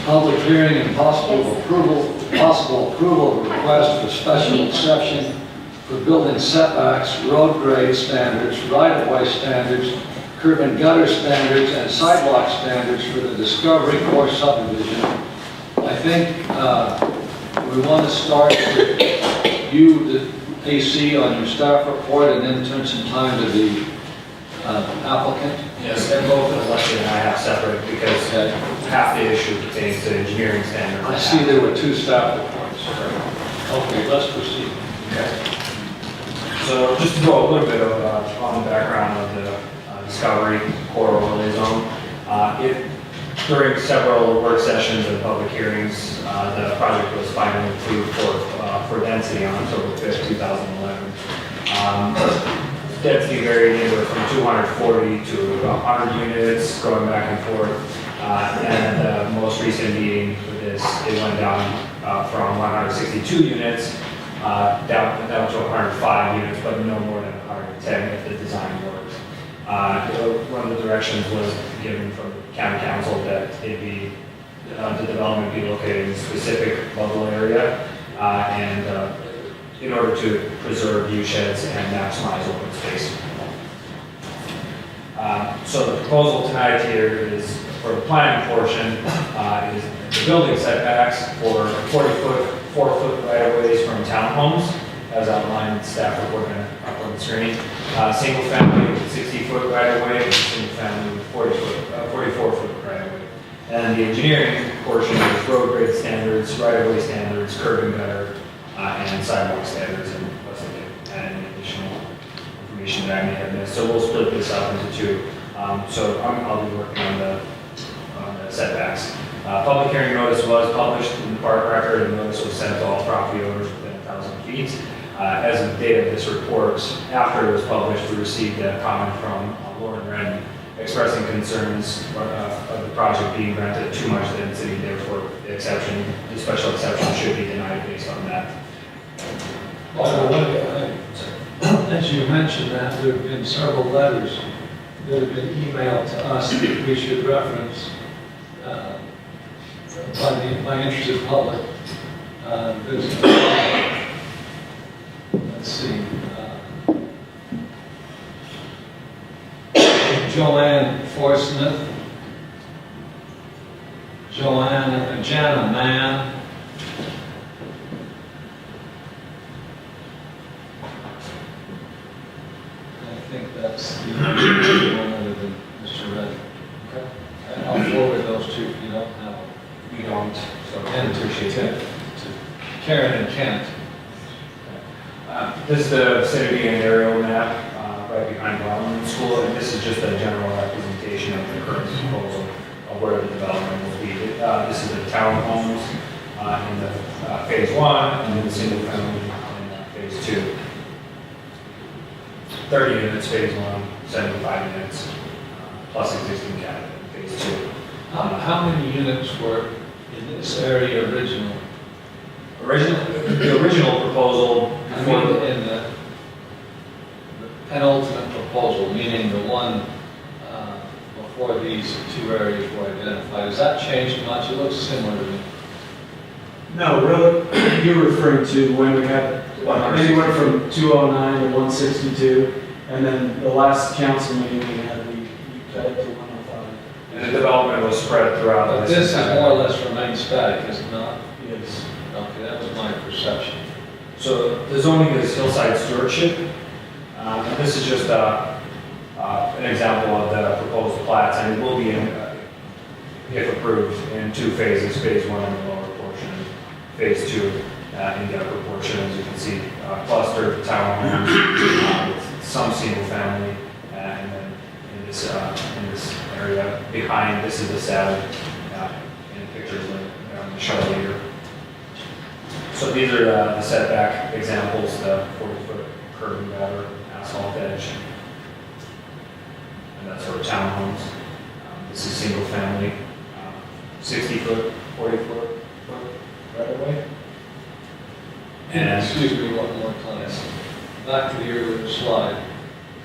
Public hearing and possible approval of a request for special exception for building setbacks, road grade standards, right-of-way standards, curb and gutter standards, and sidewalk standards for the Discovery Core subdivision. I think we want to start with you, the AC, on your staff report, and then turn some time to the applicant. Yes, they're both elected and I have separate because half the issue pertains to engineering standards. I see there were two staff reports. Okay, let's proceed. Okay. So just to go a little bit of on the background of the Discovery Core Overlay Zone, during several work sessions and public hearings, the project was finally approved for density on October 5th, 2011. Density varied anywhere from 240 to about 100 units, going back and forth. And the most recent meeting with this, it went down from 162 units down to 105 units, but no more than 110 if the design works. One of the directions was given from County Council that the development be located in a specific level area and in order to preserve view sheds and maximize open space. So the proposal tonight here is, for the planning portion, is the building setbacks for 40-foot, 4-foot right-of-ways from townhomes, as outlined in staff report up on the screen. Single family with 60-foot right-of-way, and single family with 44-foot right-of-way. And the engineering portion is road grade standards, right-of-way standards, curb and gutter, and sidewalk standards, and any additional information that I may have missed. So we'll split this up into two. So I'll be working on the setbacks. Public hearing notice was published in the park record, and notice was sent to all property owners within 1,000 feet. As of the date of this report, after it was published, we received a comment from Lauren Wren expressing concerns of the project being granted too much density, therefore the special exception should be denied based on that. As you mentioned that, there have been several letters that have been emailed to us that we should reference by interested public. Let's see. Joanne Forsmith, Jana Mann, I think that's the only one other than Mr. Red. Okay. And I'll forward those two if you don't have them. We don't, so And to Karen and Kent. This is the vicinity and aerial map right behind Weilenmann School, and this is just a general representation of the current proposal of where the development will be. This is the townhomes in the phase 1, and then the single family in phase 2. 30 units phase 1, 75 units plus existing cabinet in phase 2. How many units were in this area originally? The original proposal, I mean, in the penultimate proposal, meaning the one before these two areas were identified, has that changed much? It looks similar to me. No, really, you're referring to when we had, maybe went from 209 to 162, and then the last council meeting we had, we cut it to 105. and the development was spread throughout. But this has more or less remained static, is it not? Yes. Okay, that was my perception. So the zoning is hillside stewardship. And this is just an example of the proposed plats, and it will be, if approved, in 2 phases. Phase 1 in the lower portion, phase 2 in the upper portion. As you can see, clustered townhomes with some single family, and then in this area behind, this is the saddle in pictures that I'm show later. So these are the setback examples, the 40-foot curb and gutter, asphalt edge, and that's for townhomes. This is single family, 60-foot, 40-foot right away. And excuse me one more time. Yes. Back to the earlier slide.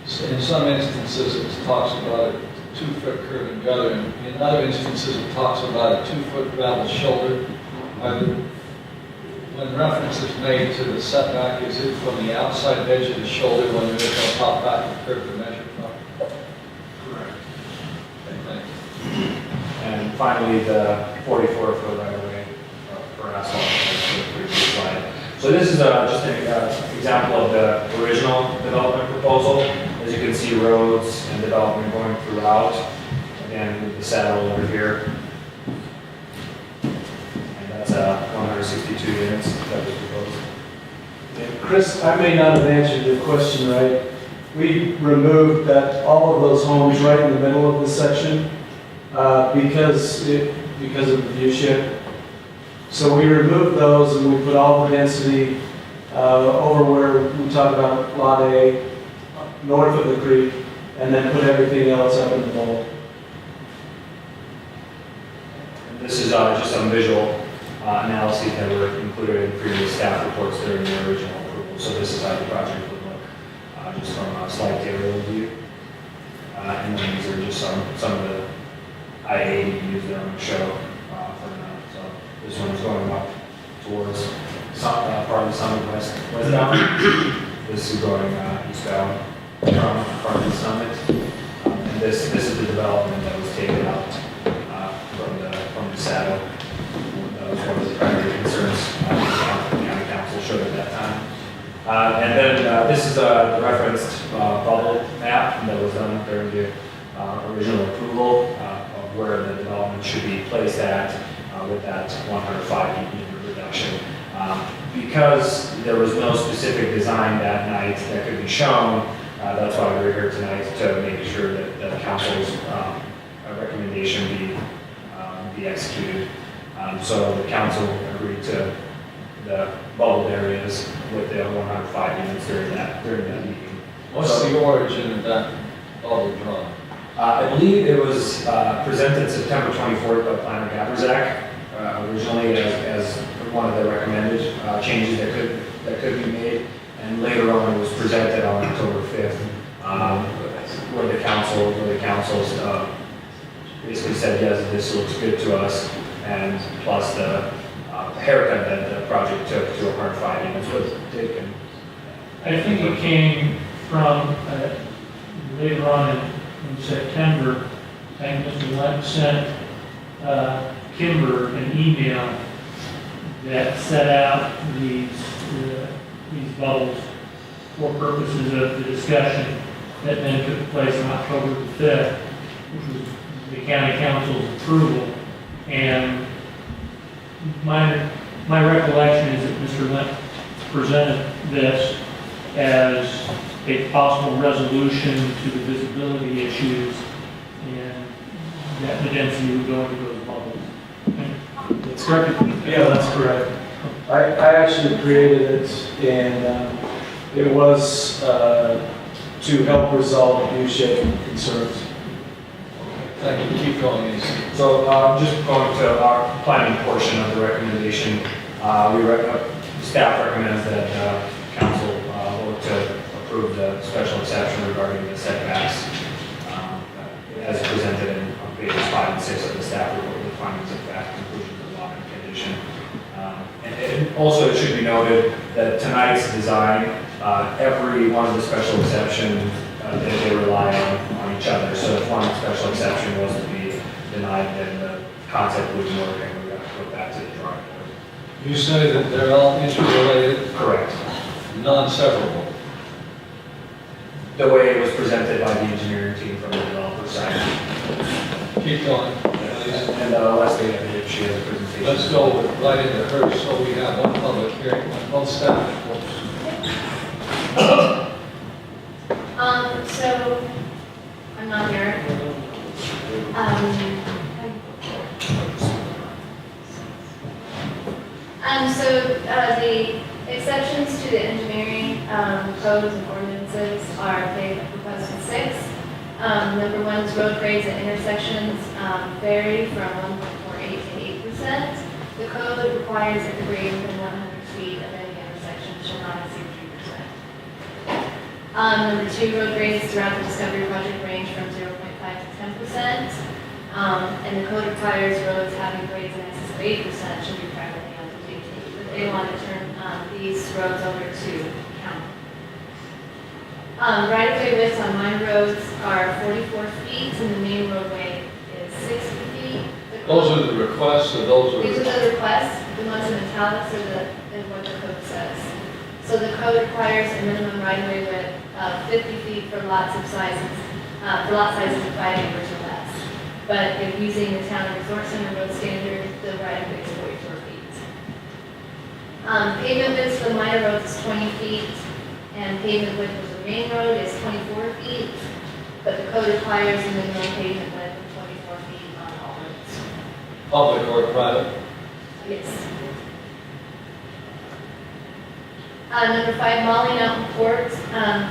So in some instances, it talks about it 2-foot curb and gutter. In other instances, it talks about a 2-foot gravel shoulder. When reference is made to the setback, is it from the outside edge of the shoulder when there is no top back curb to measure from? Correct. Okay, thank you. And finally, the 44-foot right-of-way for asphalt, as the previous slide. So this is just an example of the original development proposal. As you can see, roads and development going throughout. Again, with the saddle over here. And that's 162 units that was proposed. And Chris, I may not have answered your question right. We removed all of those homes right in the middle of the section because of the view shed. So we removed those and we put all the density over where we talk about Lot A, north of the creek, and then put everything else up in the bowl. And this is just some visual analyses that were included in previous staff reports during the original approval. So this is how the project would look, just from a slight aerial view. And then these are just some of the I-80 that I'm going to show for now. So this one is going up towards part of the summit westbound. This is going eastbound from part of the summit. And this is the development that was taken out from the saddle. That was one of the primary concerns the county council showed at that time. And then this is the referenced bubble map that was done during the original approval of where the development should be placed at with that 105 unit reduction. Because there was no specific design that night that could be shown, that's why we're here tonight, to make sure that the council's recommendation be executed. So the council agreed to the bubbled areas with the 105 units during that meeting. What's the origin of that bubble drawing? I believe it was presented September 24th by Planner Gaberzak, originally as one of the recommended changes that could be made, and later on it was presented on October 5th, where the council's basically said, yes, this looks good to us, and plus the haircut that the project took to 105 units was taken. I think it came from later on in September. I think Mr. Lent sent Kimber an email that set out these bubbles for purposes of the discussion that then took place on October the 5th, which was the county council's approval. And my recollection is that Mr. Lent presented this as a possible resolution to the visibility issues, and that the density would go into those bubbles. That's correct? Yeah, that's correct. I actually created it, and it was to help resolve view shed concerns. Thank you. Keep going, East. So just going to our planning portion of the recommendation, staff recommends that council vote to approve the special exception regarding the setbacks as presented on pages 5 and 6 of the staff report with findings of fact, conclusions of law and condition. And also it should be noted that tonight's design, every one of the special exceptions, they rely on each other. So if one special exception was to be denied, then the concept wouldn't work and we're going to go back to the drawing board. You say that they're all interrelated, Correct. non-severable. The way it was presented by the engineering team from the developer side. Keep going, please. And Leslie, I believe she has a presentation. Let's go right into her, so we have one public hearing, one staff reports. So, I'm not here. So the exceptions to the engineering codes and ordinances are they proposed in 6. Number 1 is road grades at intersections vary from 1.48 to 8%. The code requires that the grade within 100 feet of any intersection shall not exceed 3%. Number 2, road grades throughout the Discovery Project range from 0.5 to 10%. And the code requires roads having grades in excess of 8% should be privately owned and maintained. But they want to turn these roads over to county. Right-of-way widths on my roads are 44 feet, and the main roadway is 60 feet. Those are the requests, or those These are, are the requests, the ones in italics are is what the code says. So the code requires a minimum right-of-way width of 50 feet for lots of sizes, for lot sizes of 5 acres or less. But if using the town resort center road standard, the right-of-way is 44 feet. Pavement width for the minor roads is 20 feet, and pavement width for the main road is 24 feet. But the code requires a minimum pavement width of 24 feet on all roads. public or private? Yes. Number 5, Molly Mountain Court,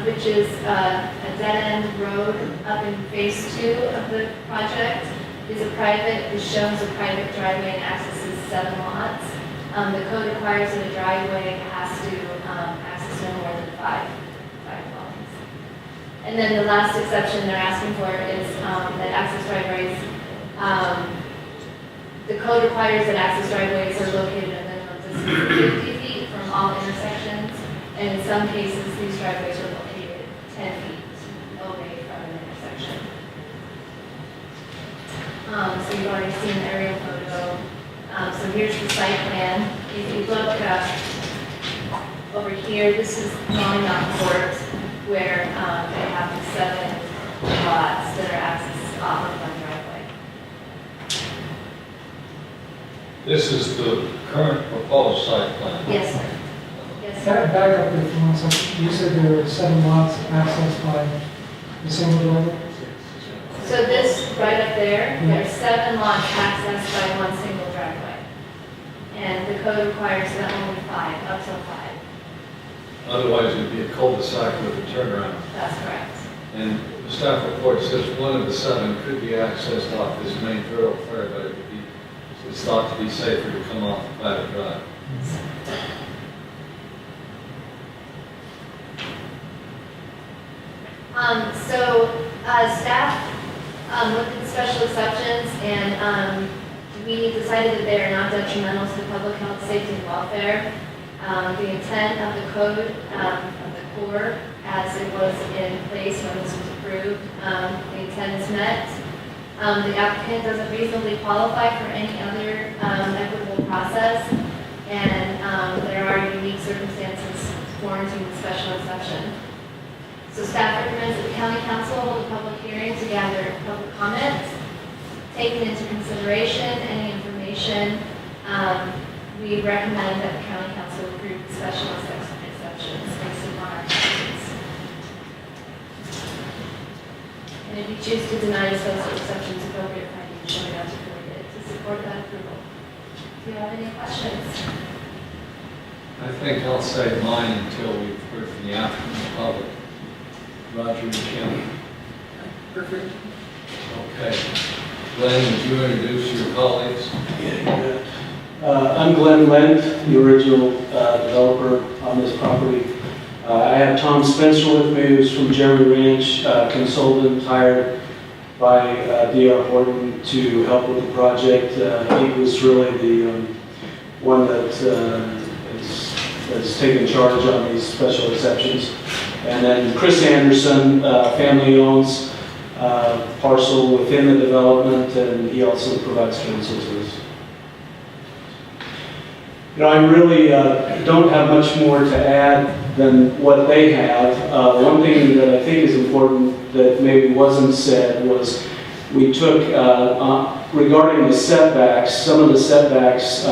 which is a dead-end road up in phase 2 of the project, is shown as a private driveway and accesses 7 lots. The code requires that a driveway has to access no more than 5 dwellings. And then the last exception they're asking for is that access driveways, the code requires that access driveways are located at a minimum distance of 50 feet from all intersections, and in some cases, these driveways are located 10 feet away from an intersection. So you've already seen the aerial photo. So here's the site plan. If you look over here, this is Molly Mountain Court, where they have the 7 lots that are accessed off of one driveway. This is the current proposed site plan. Yes, sir. Yes, Can I sir. back up there for 1 second? You said there were 7 lots accessed by the single driveway? So this, right up there are 7 lots accessed by one single driveway. And the code requires that only 5, up to 5. Otherwise, it'd be a cul-de-sac with a turnaround. That's correct. And the staff report says one of the 7 could be accessed off this main thoroughfare, but it would be, it's thought to be safer to come off the private drive. Staff looked at the special exceptions, and we decided that they are not detrimental to the public health, safety, and welfare. The intent of the code, of the core, as it was in place when this was approved, the intent is met. The applicant doesn't reasonably qualify for any other equitable process, and there are unique circumstances warranting the special exception. So staff recommends that the county council hold a public hearing to gather public comments, taking into consideration any information. We recommend that the county council approve the special exceptions based upon our findings. And if you choose to deny the special exceptions, appropriate findings shall be articulated to support that approval. Do you have any questions? I think I'll save mine until we've heard from the applicant and the public. Roger and Kim. Perfect. Okay. Glenn, would you introduce your colleagues? I'm Glenn Lent, the original developer on this property. I have Tom Spencer with me, who's from Jeremy Ranch, consultant hired by D.R. Horton to help with the project. He was really the one that has taken charge on these special exceptions. And then Chris Anderson, family owns parcel within the development, and he also provides counsel to us. You know, I really don't have much more to add than what they have. One thing that I think is important that maybe wasn't said was we took, regarding the setbacks, some of the setbacks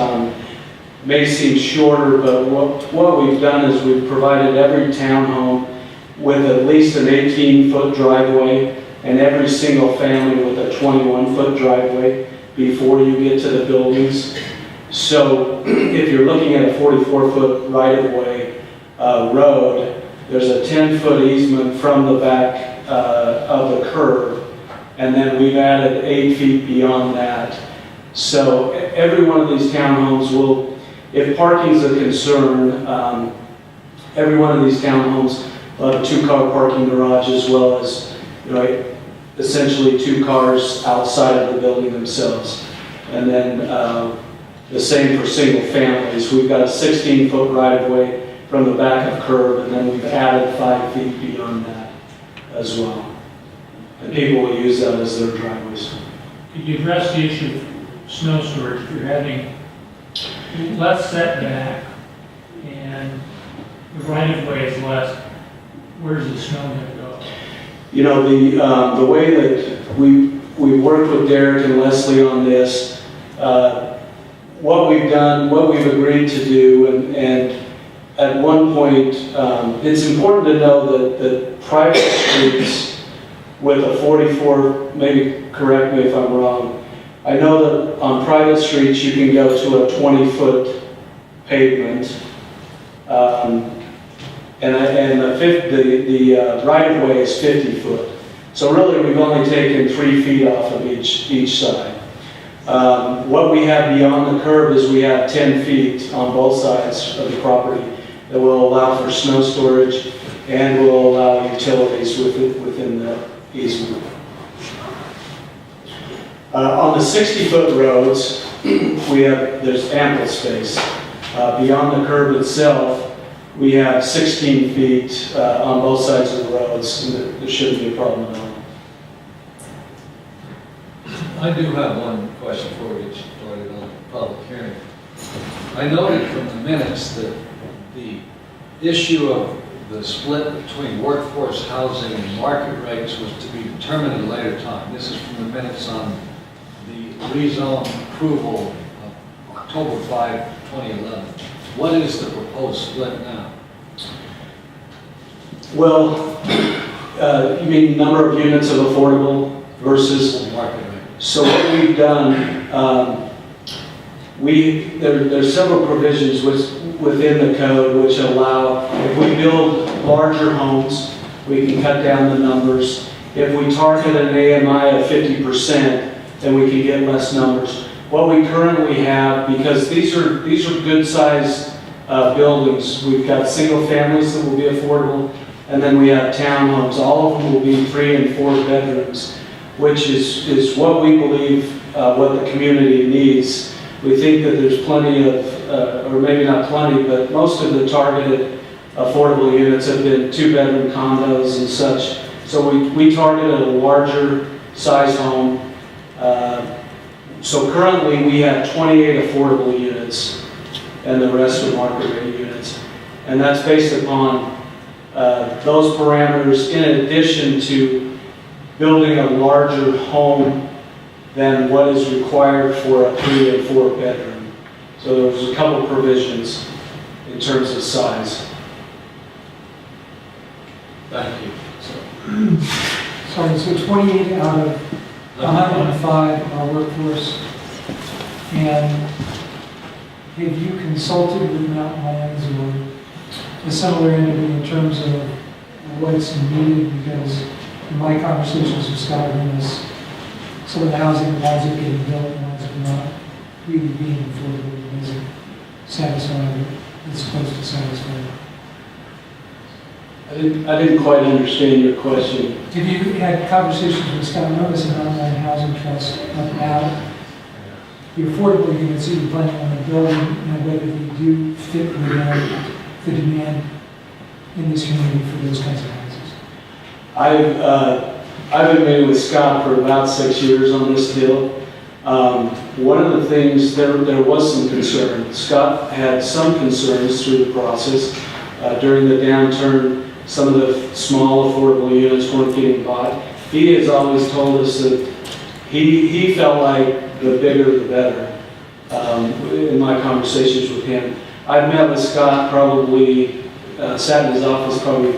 may seem shorter, but what we've done is we've provided every townhome with at least an 18-foot driveway and every single family with a 21-foot driveway before you get to the buildings. So if you're looking at a 44-foot right-of-way road, there's a 10-foot easement from the back of the curb, and then we've added 8 feet beyond that. So every one of these townhomes will, if parking's a concern, every one of these townhomes will have a 2-car parking garage, as well as, you know, essentially 2 cars outside of the building themselves. And then the same for single families. We've got a 16-foot right-of-way from the back of curb, and then we've added 5 feet beyond that as well. And people will use that as their driveways. Could you address the issue of snow storage? If you're having less setback and the right-of-way is less, where's the snow going to go? You know, the way that we worked with Derek and Leslie on this, what we've done, what we've agreed to do, and at one point, it's important to know that private streets with a 44, maybe correct me if I'm wrong, I know that on private streets you can go to a 20-foot pavement, and the right-of-way is 50 foot. So really, we've only taken 3 feet off of each side. What we have beyond the curb is we have 10 feet on both sides of the property that will allow for snow storage and will allow utilities within the easement. On the 60-foot roads, there's ample space. Beyond the curb itself, we have 16 feet on both sides of the roads, and there shouldn't be a problem at all. I do have one question before we get started on the public hearing. I noted from the minutes that the issue of the split between workforce housing and market rates was to be determined at a later time. This is from the minutes on the rezone approval of October 5, 2011. What is the proposed split now? Well, you mean number of units of affordable versus Market rate. So what we've done, there's several provisions within the code which allow, if we build larger homes, we can cut down the numbers. If we target an AMI of 50%, then we can get less numbers. What we currently have, because these are good sized buildings, we've got single families that will be affordable, and then we have townhomes. All of them will be 3 and 4 bedrooms, which is what we believe what the community needs. We think that there's plenty of, or maybe not plenty, but most of the targeted affordable units have been 2-bedroom condos and such. So we targeted a larger size home. So currently we have 28 affordable units and the rest are market rate units. And that's based upon those parameters in addition to building a larger home than what is required for a 3 and 4 bedroom. So there's a couple provisions in terms of size. Thank you. Sorry, so 28 out of 105 are workforce. And have you consulted with Mountain Lands or a similar entity in terms of what's needed? Because in my conversations with Scott on this, some of the housing laws are getting built and ones are not really being affordable and isn't satisfying what it's supposed to satisfy. I didn't quite understand your question. Have you had conversations with Scott? I know this is an online housing trust about the affordable units that you're planning on building and whether they do fit within the demand in this community for those kinds of houses. I've been meeting with Scott for about 6 years on this deal. One of the things, there was some concern. Scott had some concerns through the process. During the downturn, some of the small affordable units weren't getting bought. He has always told us that he felt like the bigger the better in my conversations with him. I've met with Scott probably, sat in his office probably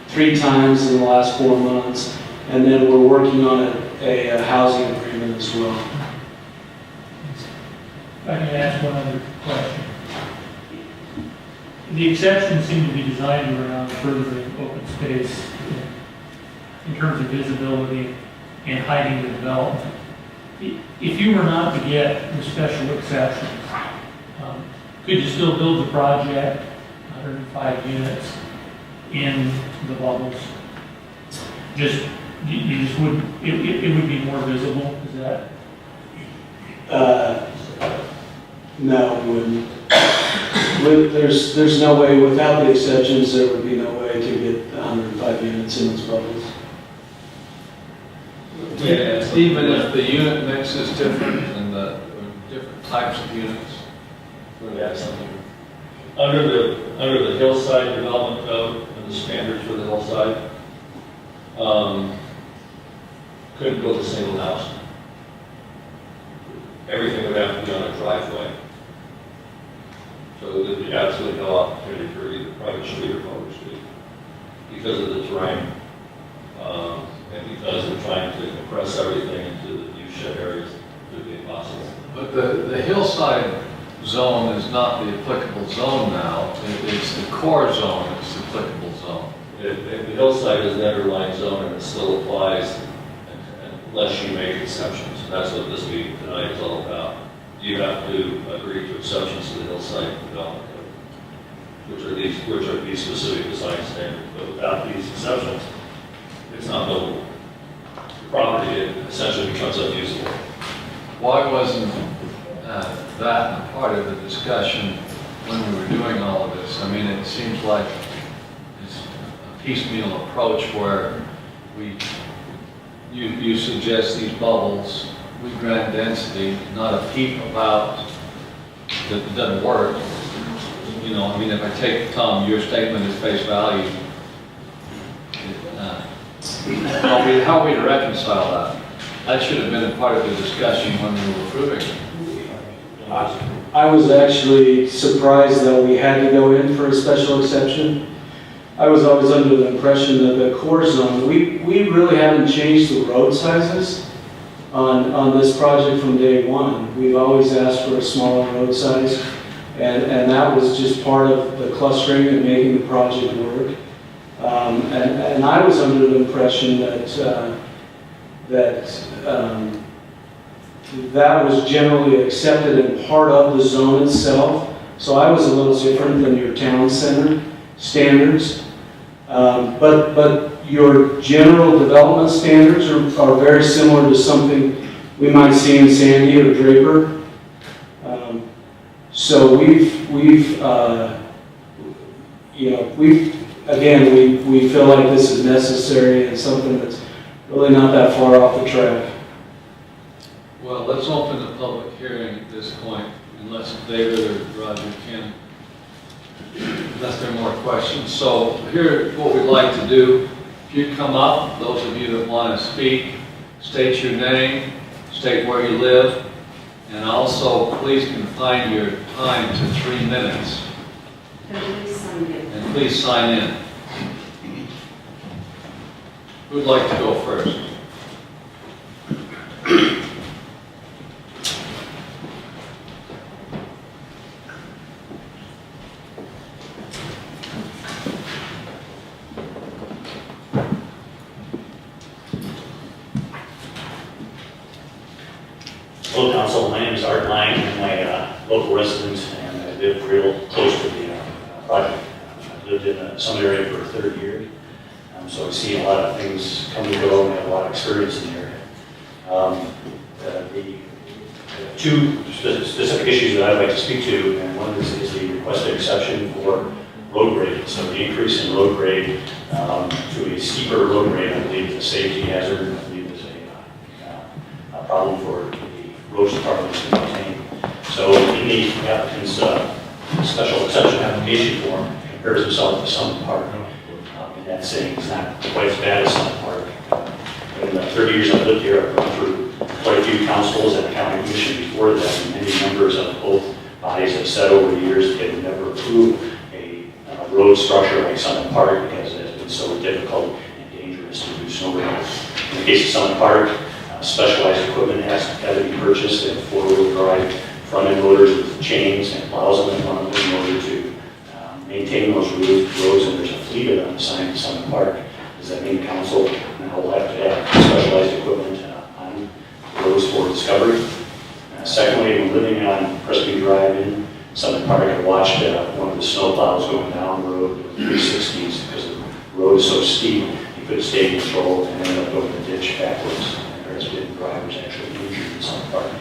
3 times in the last 4 months, and then we're working on a housing agreement as well. If I can ask one other question. The exceptions seem to be designed around furthering open space in terms of visibility and hiding the development. If you were not to get the special exceptions, could you still build the project, 105 units, in the bubbles? Just you just would, it would be more visible, is that? No, it wouldn't. There's no way, without the exceptions, there would be no way to get 105 units in those bubbles. Yeah, even if the unit mix is different and the different types of units. Under the hillside development code and the standards for the hillside, couldn't build a single house. Everything would have to be on a driveway. So there'd be absolutely no opportunity for either private street or public street because of the terrain. And because they're trying to compress everything into the view shed areas, it would be impossible. But the hillside zone is not the applicable zone now. It's the core zone that's the applicable zone. If the hillside is the underlying zone and it still applies unless you make exceptions. That's what this meeting tonight is all about. You have to agree to exceptions to the hillside development code, which are these specific design standards. But without these exceptions, it's not buildable. The property essentially becomes unusable. Why wasn't that a part of the discussion when we were doing all of this? I mean, it seems like it's a piecemeal approach where you suggest these bubbles, we grant density, not a peep about that it doesn't work. You know, I mean, if I take, Tom, your statement at face value, how are we to reconcile that? That should have been a part of the discussion when we were approving it. I was actually surprised that we had to go in for a special exception. I was always under the impression that the core zone, we really haven't changed the road sizes on this project from day one. We've always asked for a smaller road size, and that was just part of the clustering and making the project work. And I was under the impression that was generally accepted and part of the zone itself. So I was a little different than your town center standards. But your general development standards are very similar to something we might see in Sandy or Draper. So we feel like this is necessary and something that's really not that far off the track. Well, let's open the public hearing at this point, unless David or Roger can, unless there are more questions. So here's what we'd like to do. If you come up, those of you that want to speak, state your name, state where you live, and also please confine your time to 3 minutes. And please sign in. Who'd like to go first? Hello, Council. My name is Art Lang. I'm a local resident, and I live real close to the project. I've lived in some area for 30 years, so I've seen a lot of things come and go, and I have a lot of experience in the area. The two specific issues that I'd like to speak to, and one is the requested exception for road grade. So the increase in road grade to a steeper road grade, I believe, is a safety hazard. I believe is a problem for roads department to maintain. So in the applicant's special exception application form, compares himself to Summit Park. And that's saying it's not quite as bad as Summit Park. In the 30 years I've lived here, I've gone through quite a few councils and a county commission before that, and many members of both bodies have said over the years that they would never approve a road structure like Summit Park because it has been so difficult and dangerous to do snow removal. In the case of Summit Park, specialized equipment has to be purchased and four-wheel drive front-end loaders with chains and plows on the front of them in order to maintain those roads, and there's a fleet of them assigned to Summit Park. Does that mean council now will have to have specialized equipment on roads for discovery? Secondly, when living on Presby Drive in Summit Park, I watched one of the snow plows going down the road with 360s because the road is so steep. You could have stayed in control and ended up going in the ditch backwards. And there has been drivers actually injured in some part.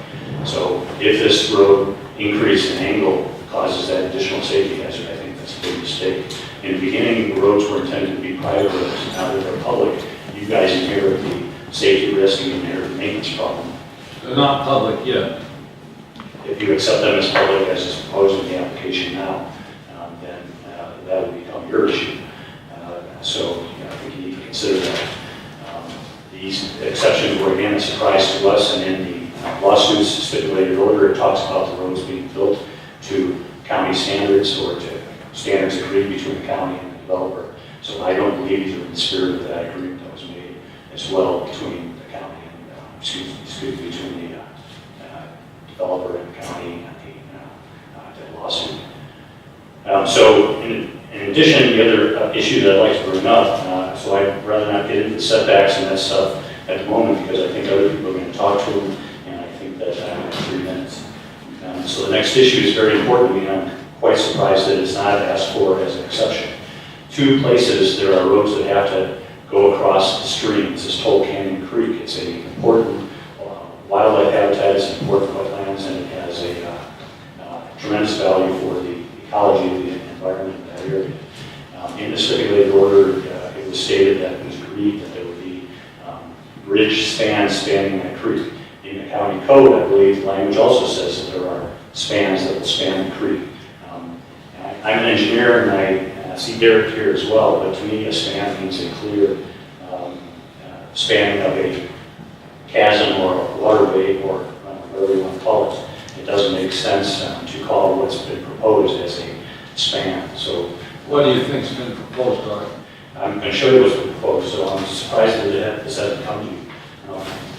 So if this road increase in angle causes that additional safety hazard, I think that's a big mistake. In the beginning, the roads were intended to be private roads. Now that they're public, you guys inherit the safety risk and you inherit the maintenance problem. They're not public yet. If you accept them as public as is proposed in the application now, then that would become your issue. So I think you need to consider that. These exceptions were again a surprise to us, and in the lawsuit's stipulated order, it talks about the roads being built to county standards or to standards agreed between the county and the developer. So I don't believe these are in the spirit of that agreement that was made as well between the county and, between the developer and the county and the lawsuit. So in addition, the other issue that I'd like to bring up, so I'd rather not get into the setbacks and that stuff at the moment because I think other people are going to talk to them, and I think that I have 3 minutes. So the next issue is very important, and I'm quite surprised that it's not asked for as an exception. 2 places there are roads that have to go across the stream. This is Toll Canyon Creek. It's an important wildlife habitat, it's important wetlands, and it has a tremendous value for the ecology of the environment in that area. In the stipulated order, it was stated that it was agreed that there would be bridge spans spanning that creek. In the county code, I believe, the language also says that there are spans that will span the creek. I'm an engineer, and I see Derek here as well, but to me, a span means a clear spanning of a chasm or a waterway or whatever you want to call it. It doesn't make sense to call what's been proposed as a span. So What do you think's been proposed, Art? I'm going to show you what's been proposed, so I'm surprised that this hasn't come to you.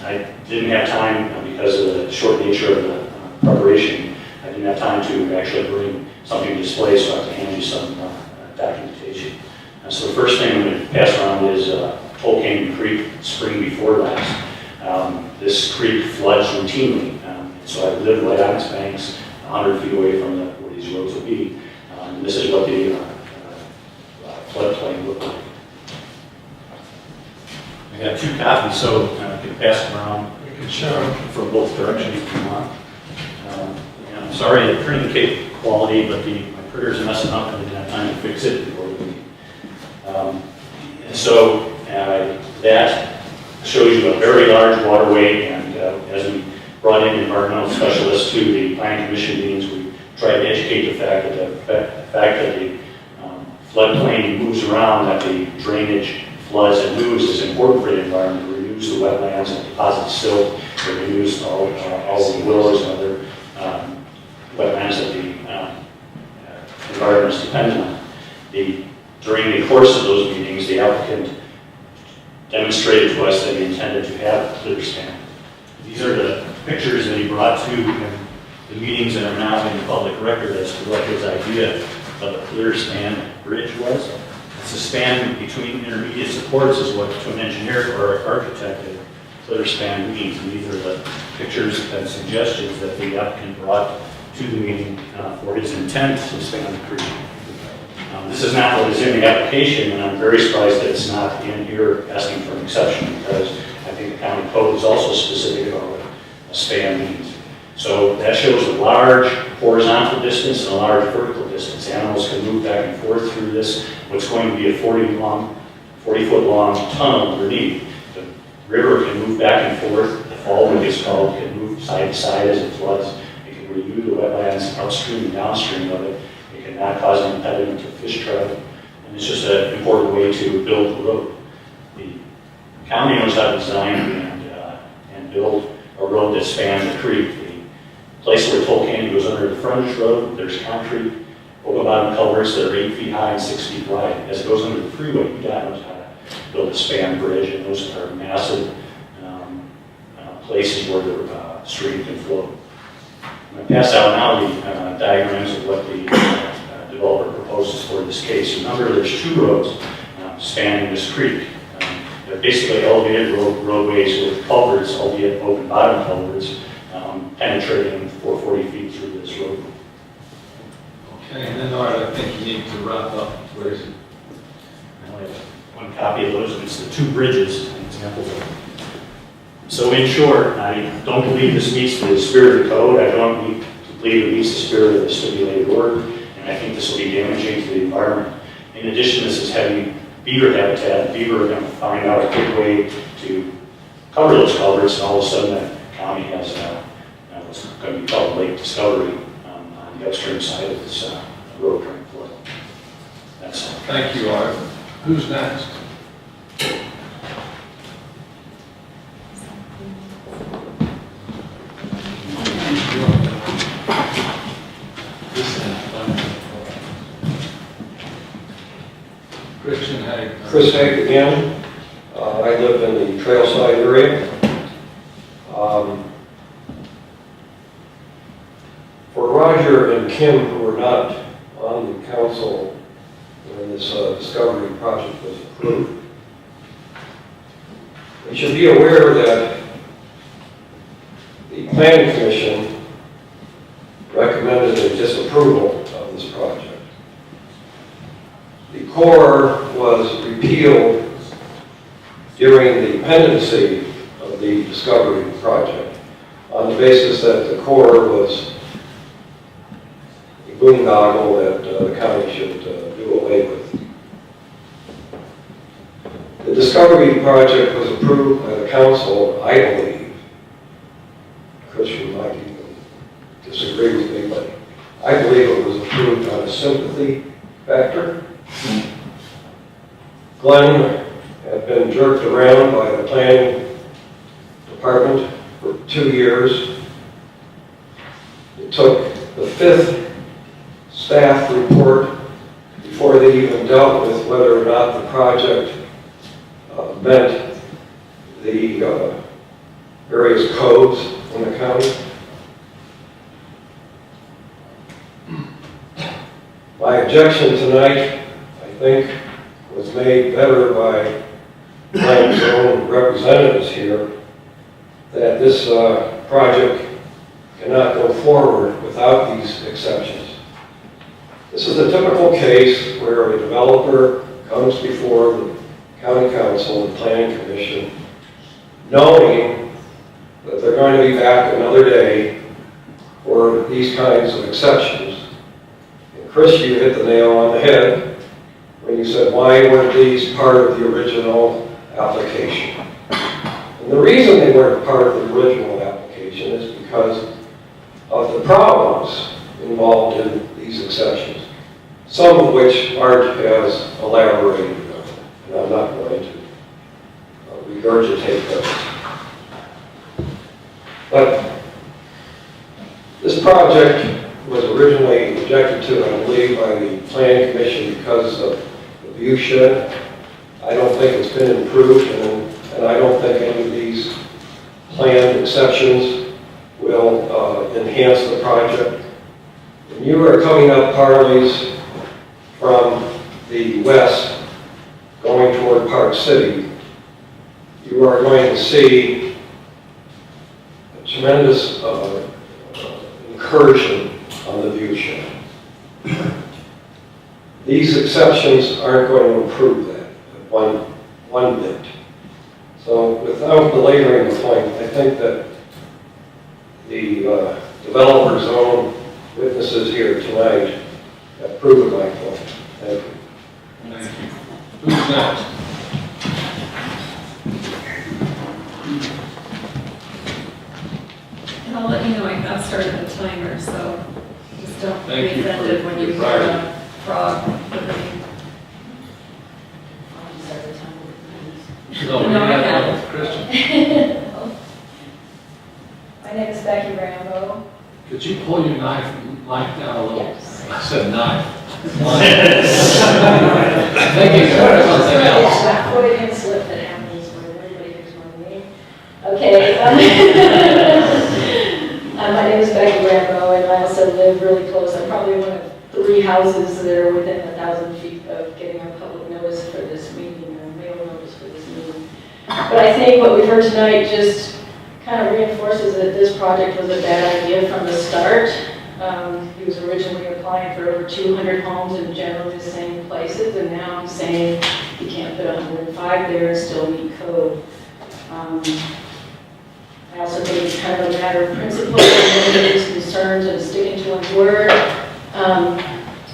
I didn't have time because of the short nature of the preparation. I didn't have time to actually bring something to display, so I have to hand you some documentation. So the first thing I'm going to pass around is Toll Canyon Creek, spring before last. This creek floods routinely, so I live right on its banks, 100 feet away from where these roads will be. And this is what the floodplain looked like. I got 2 copies, so I can pass them around. You can show them from both directions if you want. I'm sorry to communicate quality, but my printer's messing up and I didn't have time to fix it before the meeting. So that shows you a very large waterway, and as we brought in environmental specialists to the planning commission meetings, we tried to educate the fact that the floodplain moves around, that the drainage floods and moves is important for the environment. It renews the wetlands and deposits silt. It renews all the willows and other wetlands that the environment is dependent on. During the course of those meetings, the applicant demonstrated to us that he intended to have a clear span. These are the pictures that he brought to the meetings that are now in the public record as to what his idea of a clear span bridge was. It's a span between intermediate supports is what to an engineer or an architect a clear span means. And these are the pictures and suggestions that the applicant brought to the meeting for his intent to span the creek. This is not what is in the application, and I'm very surprised that it's not in here asking for an exception, because I think the county code is also specific about what a span means. So that shows a large horizontal distance and a large vertical distance. Animals can move back and forth through this, what's going to be a 40-foot long tunnel underneath. The river can move back and forth. The fall, what it's called, can move side to side as it floods. It can renew the wetlands upstream and downstream of it. It cannot cause an impediment to fish travel. And it's just an important way to build the road. The county knows how to design and build a road that spans the creek. The place where Toll Canyon goes under the frontage road, there's concrete open bottom culverts that are 8 feet high and 6 feet wide. As it goes under the freeway, UDOT knows how to build a span bridge, and those are massive places where the stream can flow. I'm going to pass out now the diagrams of what the developer proposes for this case. Remember, there's 2 roads spanning this creek. They're basically elevated roadways with culverts, albeit open bottom culverts, penetrating 440 feet through this road. Okay, and then Art, I think you need to wrap up, please. I only have 1 copy of those. it's the two bridges, examples of it. So in short, I don't believe this meets the spirit of the code. I don't believe it meets the spirit of the stipulated order, and I think this will be damaging to the environment. In addition, this is heavy beaver habitat. Beaver are going to find out a quick way to cover those culverts, and all of a sudden the county has what's going to be called Lake Discovery on the upstream side of this road drain flood. That's all. Thank you, Art. Who's next? Christian Haig. Chris Haig again. I live in the Trailside area. For Roger and Kim, who were not on the council when this discovery project was approved, they should be aware that the Planning Commission recommended a disapproval of this project. The core was repealed during the pendency of the discovery project on the basis that the core was a boondoggle that the county should do away with. The discovery project was approved by the council, I believe. Christian might even disagree with me, but I believe it was approved on a sympathy factor. Glenn had been jerked around by the planning department for 2 years. It took the 5th staff report before they even dealt with whether or not the project met the various codes in the county. My objection tonight, I think, was made better by Glenn's own representatives here, that this project cannot go forward without these exceptions. This is a typical case where a developer comes before the county council and planning commission knowing that they're going to be back another day for these kinds of exceptions. And Chris, you hit the nail on the head when you said, why weren't these part of the original application? And the reason they weren't part of the original application is because of the problems involved in these exceptions, some of which Art has elaborated on, and I'm not going to regurgitate those. But this project was originally objected to, I believe, by the Planning Commission because of the view shed. I don't think it's been improved, and I don't think any of these planned exceptions will enhance the project. When you are coming up Parley's from the west, going toward Park City, you are going to see a tremendous incursion on the view shed. These exceptions aren't going to improve that one bit. So without belaboring the point, I think that the developer's own witnesses here tonight have proven my point. Thank you. Thank you. Who's next? And I'll let you know I have started the timer, so just don't Thank be you for offended when you your hear priority. a frog whipping. No, we No, I have haven't. one with Christian. My name is Becky Rambo. Could you pull your knife down a little? Yes. I said knife. Thinking of something else. That Freudian slip that happens when everybody picks my name. Okay. My name is Becky Rambo, and I also live really close. I'm probably one of 3 houses that are within 1,000 feet of getting a public notice for this meeting, or mail notice for this meeting. But I think what we've heard tonight just kind of reinforces that this project was a bad idea from the start. You was originally applying for over 200 homes in generally the same places, and now he's saying he can't put 105 there and still meet code. I also think it's kind of a matter of principle, many of these concerns and sticking to one's word.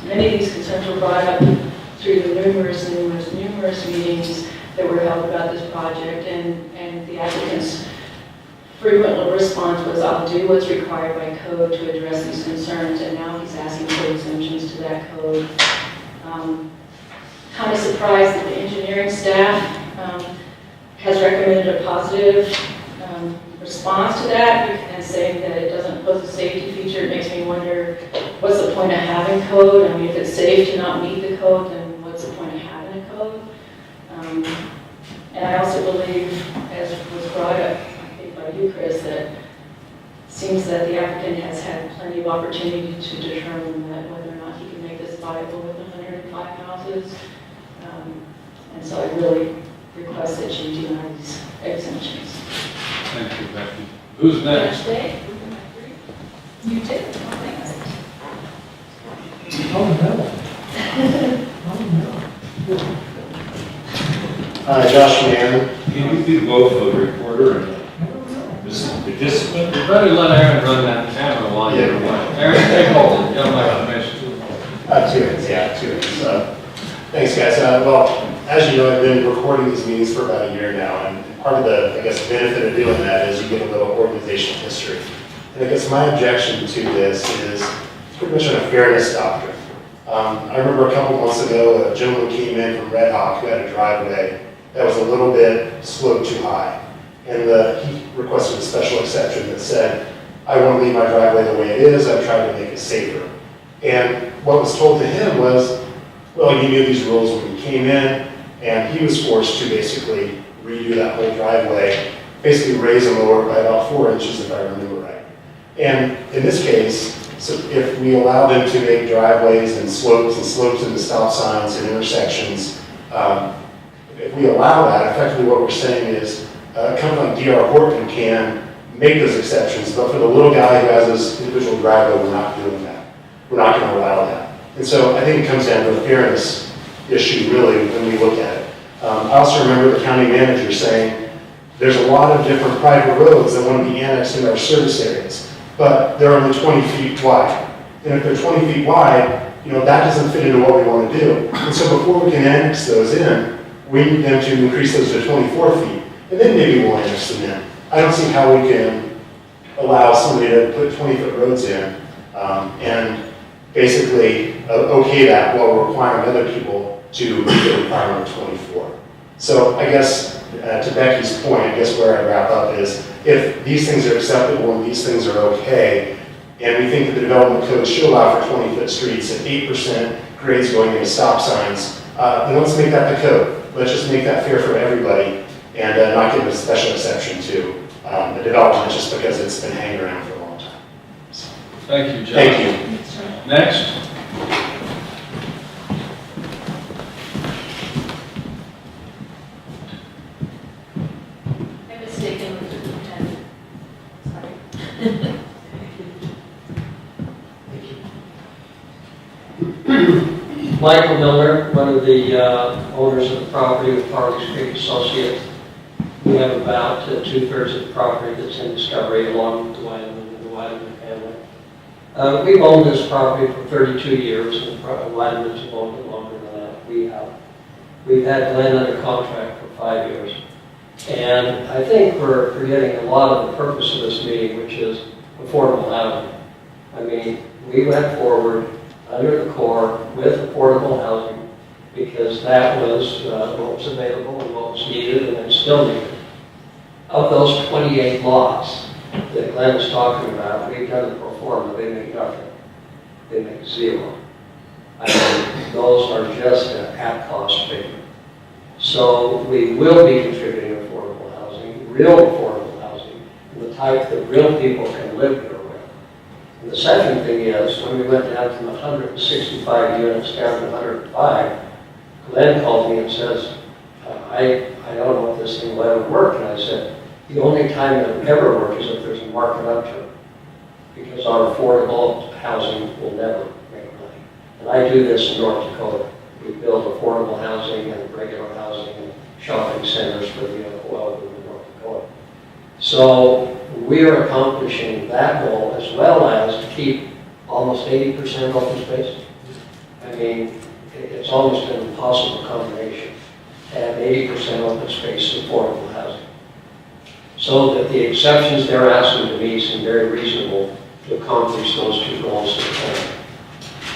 Many of these concerns were brought up through the numerous meetings that were held about this project, and the applicant's frequent response was, I'll do what's required by code to address these concerns, and now he's asking for exemptions to that code. Kind of surprised that the engineering staff has recommended a positive response to that and saying that it doesn't pose a safety feature. It makes me wonder, what's the point of having code? I mean, if it's safe to not meet the code, then what's the point of having a code? And I also believe, as was brought up, I think by you, Chris, that it seems that the applicant has had plenty of opportunity to determine that whether or not he can make this viable with 105 houses. And so I really request that you deny these exemptions. Thank you, Becky. Who's next? You did, oh, thanks. Josh Mann. Can you do both the reporter and the participant? You better let Aaron run that camera while you're away. Aaron, take hold. You don't like to miss it. 2 minutes, yeah, 2 minutes. Thanks, guys. Well, as you know, I've been recording these meetings for about a year now, and part of the, I guess, benefit of doing that is you get a little organizational history. And I guess my objection to this is pretty much on a fairness doctrine. I remember a couple months ago, a gentleman came in from Red Hawk who had a driveway that was a little bit sloped too high. And he requested a special exception that said, I want to leave my driveway the way it is, I'm trying to make it safer. And what was told to him was, well, you knew these rules when you came in, and he was forced to basically redo that whole driveway, basically raise and lower by about 4 inches if I remember right. And in this case, so if we allow them to make driveways and slopes into stop signs and intersections, if we allow that, effectively what we're saying is a company like D.R. Horton can make those exceptions, but for the little guy who has his individual driveway, we're not doing that. We're not going to allow that. And so I think it comes down to a fairness issue, really, when we look at it. I also remember the county manager saying, there's a lot of different private roads that want to be annexed into our service areas, but they're only 20 feet wide. And if they're 20 feet wide, that doesn't fit into what we want to do. And so before we can annex those in, we need them to increase those to 24 feet. And then maybe we'll annex them in. I don't see how we can allow somebody to put 20-foot roads in and basically okay that while requiring other people to meet the requirement of 24. So I guess to Becky's point, I guess where I wrap up is if these things are acceptable and these things are okay, and we think that the development code should allow for 20-foot streets and 8% grades going into stop signs, then let's make that the code. Let's just make that fair for everybody and not give a special exception to the development just because it's been hanging around for a long time. So, Thank you, John. thank you. Next. I'm mistaken with the 10. Sorry. Michael Miller, one of the owners of the property with Farley's Creek Associates. We have about 2/3 of the property that's in Discovery along with the Weilenmann and the Weilenmann family. We've owned this property for 32 years, and Weilenmann's have owned it longer than that. We've had Glenn under contract for 5 years. And I think we're forgetting a lot of the purpose of this meeting, which is affordable housing. I mean, we went forward under the core with affordable housing because that was what was available and what was needed and still needed. Of those 28 lots that Glenn was talking about, we've done the pro forma, they make nothing. They make zero. I mean, those are just an at-cost figure. So we will be contributing affordable housing, real affordable housing, the type that real people can live here with. And the second thing is, when we went down from 165 units down to 105, Glenn called me and says, I don't know if this thing will ever work. And I said, the only time it will ever work is if there's a market up to it. Because our affordable housing will never make money. And I do this in North Dakota. We build affordable housing and regular housing and shopping centers for the oil boom in North Dakota. So we are accomplishing that goal as well as to keep almost 80% open space. I mean, it's almost an impossible combination to have 80% open space and affordable housing. So that the exceptions they're asking to me seem very reasonable to accomplish those two goals at the time.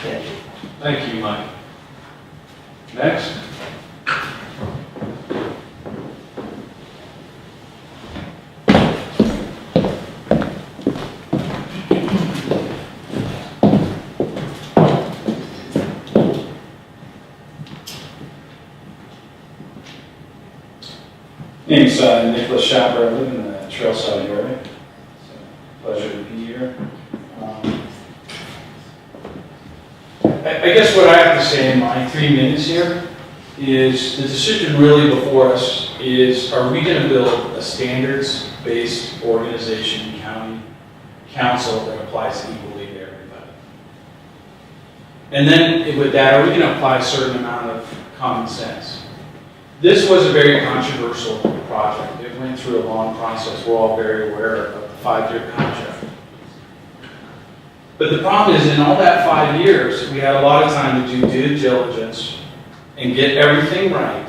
Thank you. Thank you, Mike. Next. Name's Nicholas Schapper. I live in the Trailside area. It's a pleasure to be here. I guess what I have to say in my 3 minutes here is the decision really before us is, are we going to build a standards-based organization, county council that applies equally to everybody? And then with that, are we going to apply a certain amount of common sense? This was a very controversial project. It went through a long process. We're all very aware of the 5-year contract. But the problem is, in all that 5 years, we had a lot of time to do due diligence and get everything right.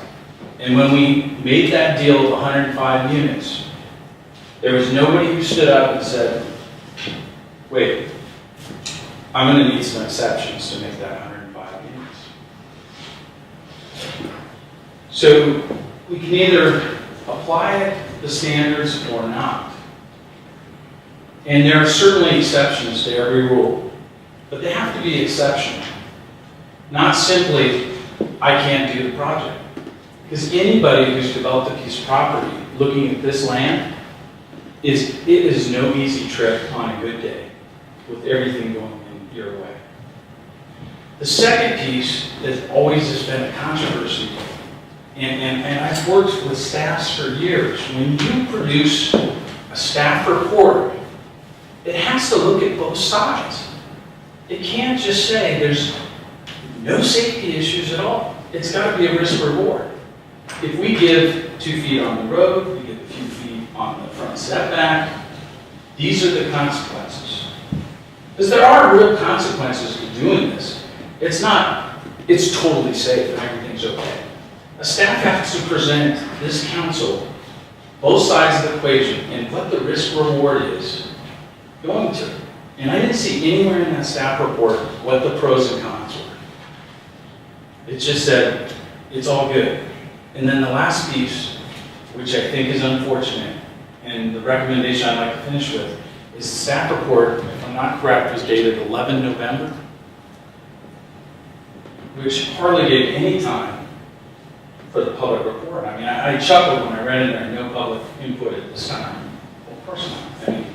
And when we made that deal of 105 units, there was nobody who stood up and said, wait, I'm going to need some exceptions to make that 105 units. So we can either apply the standards or not. And there are certainly exceptions to every rule, but they have to be exceptional. Not simply, I can't do the project. Because anybody who's developed a piece of property looking at this land, it is no easy trip on a good day with everything going in your way. The second piece that always has been a controversy, and I've worked with staffs for years, when you produce a staff report, it has to look at both sides. It can't just say there's no safety issues at all. It's got to be a risk reward. If we give 2 feet on the road, we give a few feet on the front setback, these are the consequences. Because there are real consequences to doing this. It's totally safe and everything's okay. A staff has to present this council both sides of the equation and what the risk reward is going to. And I didn't see anywhere in that staff report what the pros and cons were. It just said, it's all good. And then the last piece, which I think is unfortunate, and the recommendation I'd like to finish with, is the staff report, if I'm not correct, was dated 11 November, which hardly gave any time for the public report. I mean, I chuckled when I read it there, no public input at this time. Well, of course not. I mean,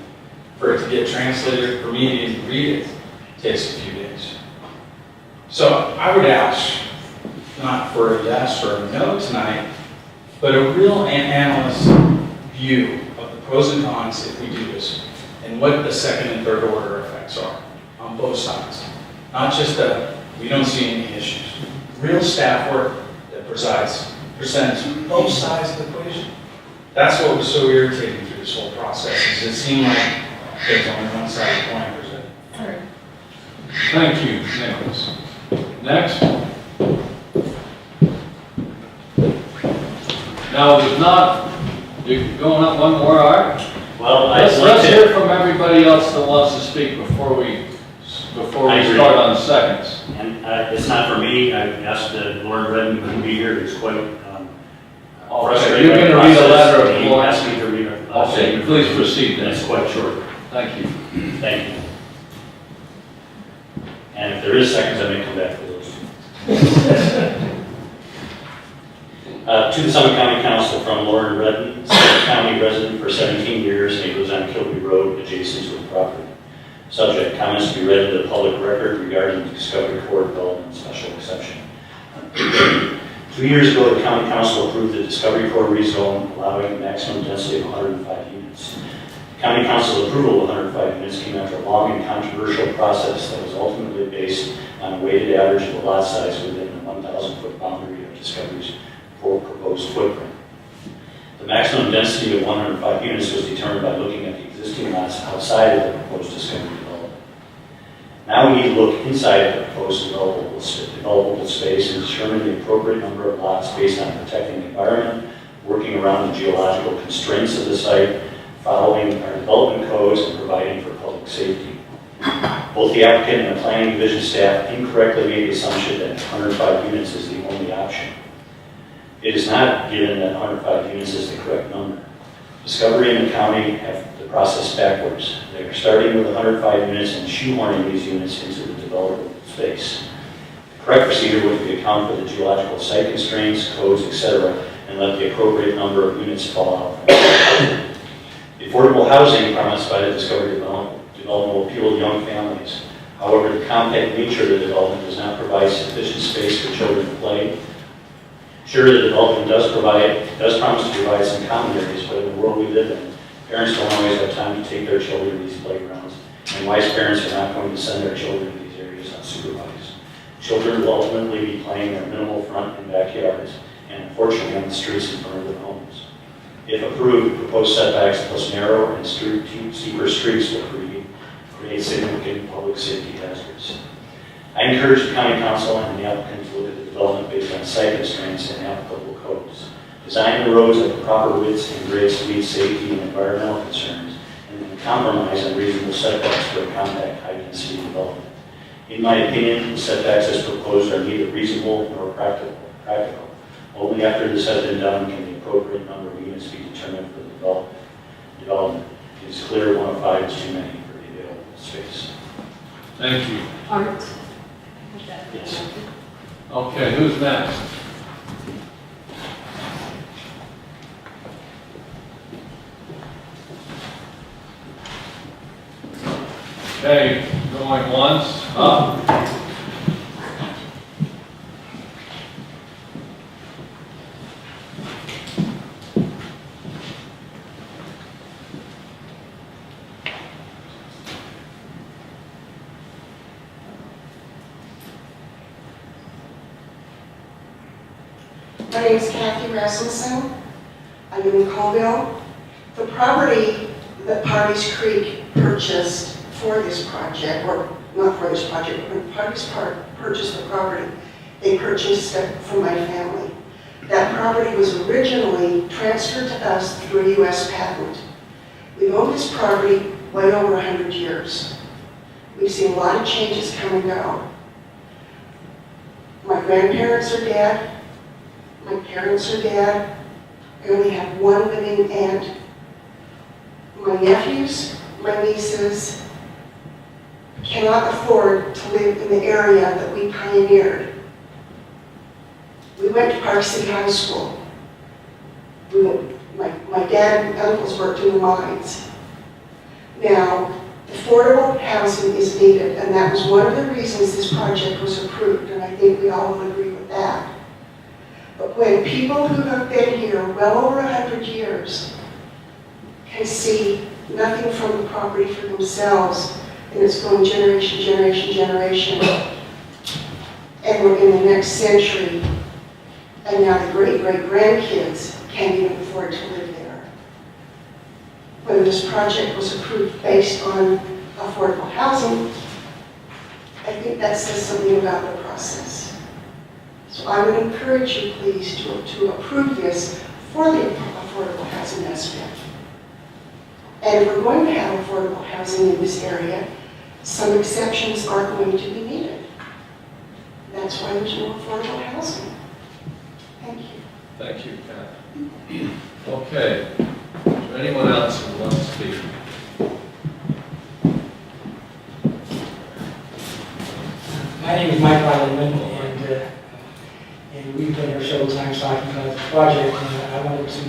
for it to get translated, for me to even read it, takes a few days. So I would ask, not for a yes or a no tonight, but a real analyst view of the pros and cons if we do this, and what the second and third order effects are on both sides. Not just that we don't see any issues. Real staff work that presents both sides of the equation. That's what was so irritating through this whole process, is it seemed like there's only one side of the coin presented. Sorry. Thank you, Nicholas. Next. Now, there's not, you're going up one more, Art? Well, Let's hear from everybody else that wants to speak before we I agree. start on the seconds. And it's not for me. I asked Lauren Redden who be here. He's quite frustrated. You're going to read a letter of He Lawrence. asked me to read a Okay, statement. please proceed then. It's quite short. Thank you. Thank you. And if there is seconds, I may come back to those. To the Summit County Council from Lauren Redden, Summit County resident for 17 years, and he lives on Kilby Road adjacent to the property. Subject, comments to be read into the public record regarding the Discovery Corps development special exception. 2 years ago, the County Council approved the Discovery Corps rezone, allowing a maximum density of 105 units. The County Council's approval of 105 units came after a long and controversial process that was ultimately based on a weighted average of the lot size within the 1,000-foot boundary of Discovery's proposed footprint. The maximum density of 105 units was determined by looking at the existing lots outside of the proposed Discovery development. Now we need to look inside of the proposed developable space and determine the appropriate number of lots based on protecting the environment, working around the geological constraints of the site, following our development codes, and providing for public safety. Both the applicant and the planning division staff incorrectly made the assumption that 105 units is the only option. It is not given that 105 units is the correct number. Discovery and the county have the process backwards. They are starting with 105 units and shoehorning these units into the developable space. The correct procedure would be to account for the geological site constraints, codes, etc., and let the appropriate number of units fall out. The affordable housing promised by the Discovery development will appeal to young families. However, the compact nature of the development does not provide sufficient space for children to play. Sure, the development does promise to provide some common areas, but in the world we live in, parents don't always have time to take their children to these playgrounds, and wise parents are not going to send their children to these areas unsupervised. Children will ultimately be playing in their minimal front and backyards, and unfortunately on the streets in front of their homes. If approved, proposed setbacks plus narrow and steeper streets will create significant public safety hazards. I encourage the county council and the applicant to look at the development based on site constraints and applicable codes. Design the roads at the proper widths and grades to meet safety and environmental concerns, and then compromise on reasonable setbacks for a compact, high-density development. In my opinion, the setbacks as proposed are neither reasonable nor practical. Only after this has been done can the appropriate number of units be determined for the development. It is clear 105 is too many for the available space. Thank you. Art. Yes. Okay, who's next? Okay, going once, up. My name is Kathy Rasmussen. I live in Colville. The property that Parties Creek purchased for this project, or not for this project, but when Parties purchased the property, they purchased it from my family. That property was originally transferred to us through a U.S. patent. We've owned this property way over 100 years. We've seen a lot of changes come and go. My grandparents are dead. My parents are dead. I only have one living aunt. My nephews, my nieces cannot afford to live in the area that we pioneered. We went to Park City High School. My dad and uncles worked in the mines. Now, affordable housing is needed, and that was one of the reasons this project was approved, and I think we all will agree with that. But when people who have been here well over 100 years can see nothing from the property for themselves, and it's going generation, generation, generation, and we're in the next century, and now the great-great-grandkids can't even afford to live there. Whether this project was approved based on affordable housing, I think that says something about the process. So I would encourage you, please, to approve this for the affordable housing aspect. And if we're going to have affordable housing in this area, some exceptions are going to be needed. That's why there's no affordable housing. Thank you. Thank you, Kathy. Okay, is there anyone else who wants to speak? My name is Mike Weilenmann, and we've been here several times talking about the project, and I wanted to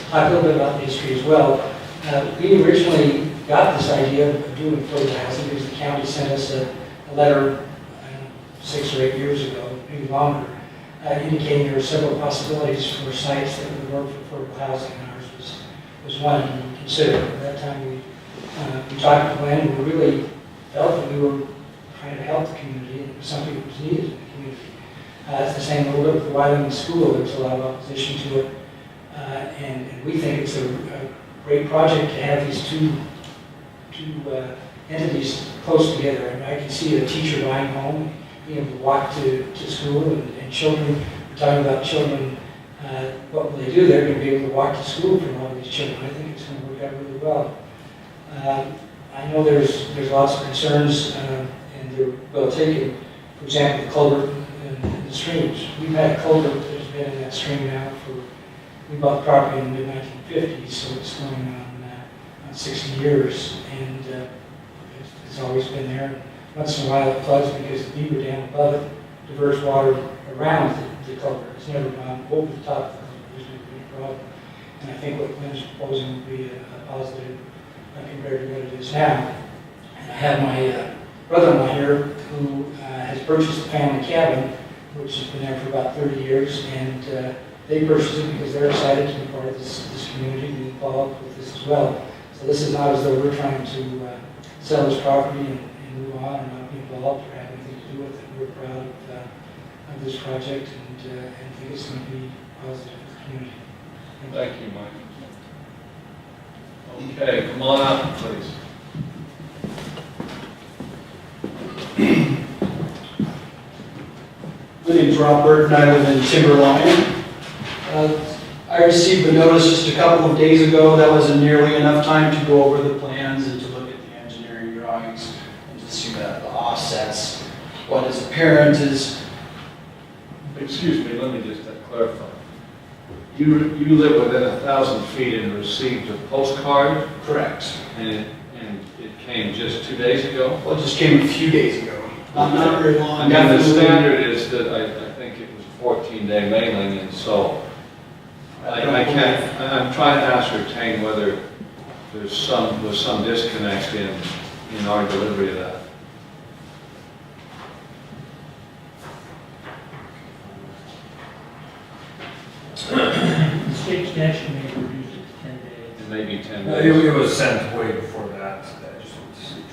talk a little bit about the history as well. We originally got this idea of doing affordable housing because the county sent us a letter 6 or 8 years ago, maybe longer, indicating there were several possibilities for sites that would work for affordable housing, and ours was one to consider. At that time, we we talked to Glenn, and we really felt that we were trying to help the community, and it was something that was needed in the community. It's the same a little bit with the Weilenmann School. There was a lot of opposition to it, and we think it's a great project to have these two entities close together. I mean, I can see a teacher buying home, being able to walk to school, and children, we're talking about children, what will they do? They're going to be able to walk to school for a lot of these children. I think it's going to work out really well. I know there's lots of concerns, and they're well taken. For example, the culvert and the streams. We've had a culvert that's been in that stream now we bought the property in the mid-1950s, so it's going on 60 years, and it's always been there. Once in a while it floods because the beaver dam above it diverts water around the culvert. It's never gone over the top of the culvert. There's never been a problem. And I think what Glenn's proposing would be a positive compared to what it is now. And I have my brother-in-law here who has purchased a family cabin, which has been there for about 30 years, and they purchased it because they're excited to be part of this community and be involved with this as well. So this is not as though we're trying to sell this property and move on and not be involved or have anything to do with it. We're proud of this project and think it's going to be positive for the community. Thank you, Mike. Okay, come on up, please. My name's Rob Burton, I live in Timberline. I received a notice just a couple of days ago. That wasn't nearly enough time to go over the plans and to look at the engineering drawings and to see the offsets. What is apparent is... Excuse me, let me just clarify. You live within 1,000 feet and received a postcard? Correct. And it came just 2 days ago? Well, it just came a few days ago. Not very long. I mean, the standard is that I think it was a 14-day mailing, and so I can't, I'm trying to ascertain whether there's some disconnect in our delivery of that. The state statute may reduce it to 10 days. It may be 10 It days. it was sent way before that. I just wanted to see.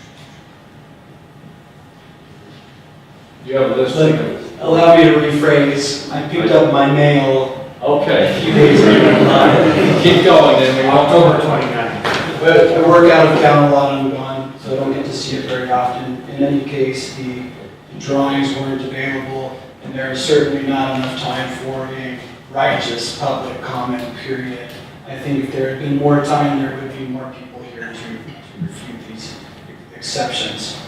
You have a list of... Allow me to rephrase. I picked up my mail a Okay. few days ago. Keep going then. October 29th. But I work out of town a lot, I'm gone, so I don't get to see it very often. In any case, the drawings weren't available, and there is certainly not enough time for a righteous public comment period. I think if there had been more time, there would be more people here to refute these exceptions.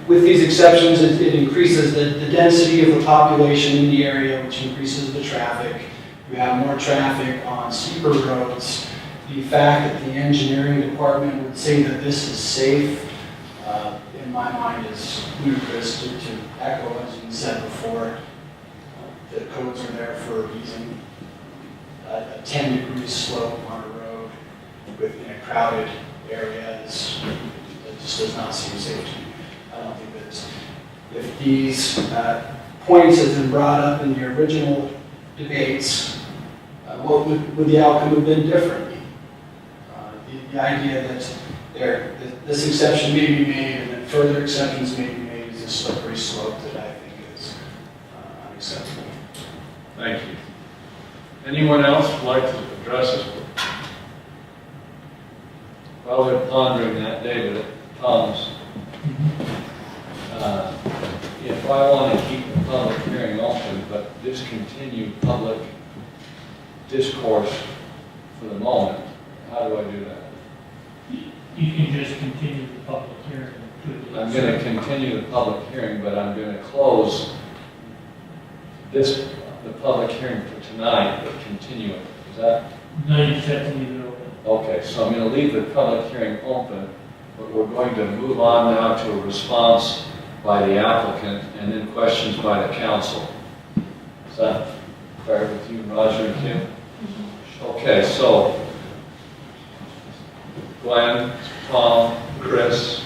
With these exceptions, it increases the density of the population in the area, which increases the traffic. You have more traffic on steeper roads. The fact that the engineering department would say that this is safe, in my mind, is ludicrous to echo what's been said before. The codes are there for a reason. A 10-degree slope on a road in a crowded area it just does not seem safe to me. I don't think that if these points had been brought up in the original debates, what would the outcome have been different? The idea that this exception may be made and that further exceptions may be made is a slippery slope that I think is unacceptable. Thank you. Anyone else would like to address this? While they're pondering that, David, Tom's. If I want to keep the public hearing open but discontinue public discourse for the moment, how do I do that? You can just continue the public hearing. I'm going to continue the public hearing, but I'm going to close the public hearing for tonight, but continue it. Is that? No, you just have to leave it open. Okay, so I'm going to leave the public hearing open, but we're going to move on now to a response by the applicant and then questions by the council. Is that fair with you, Roger and Kim? Okay, so Glenn, Tom, Chris.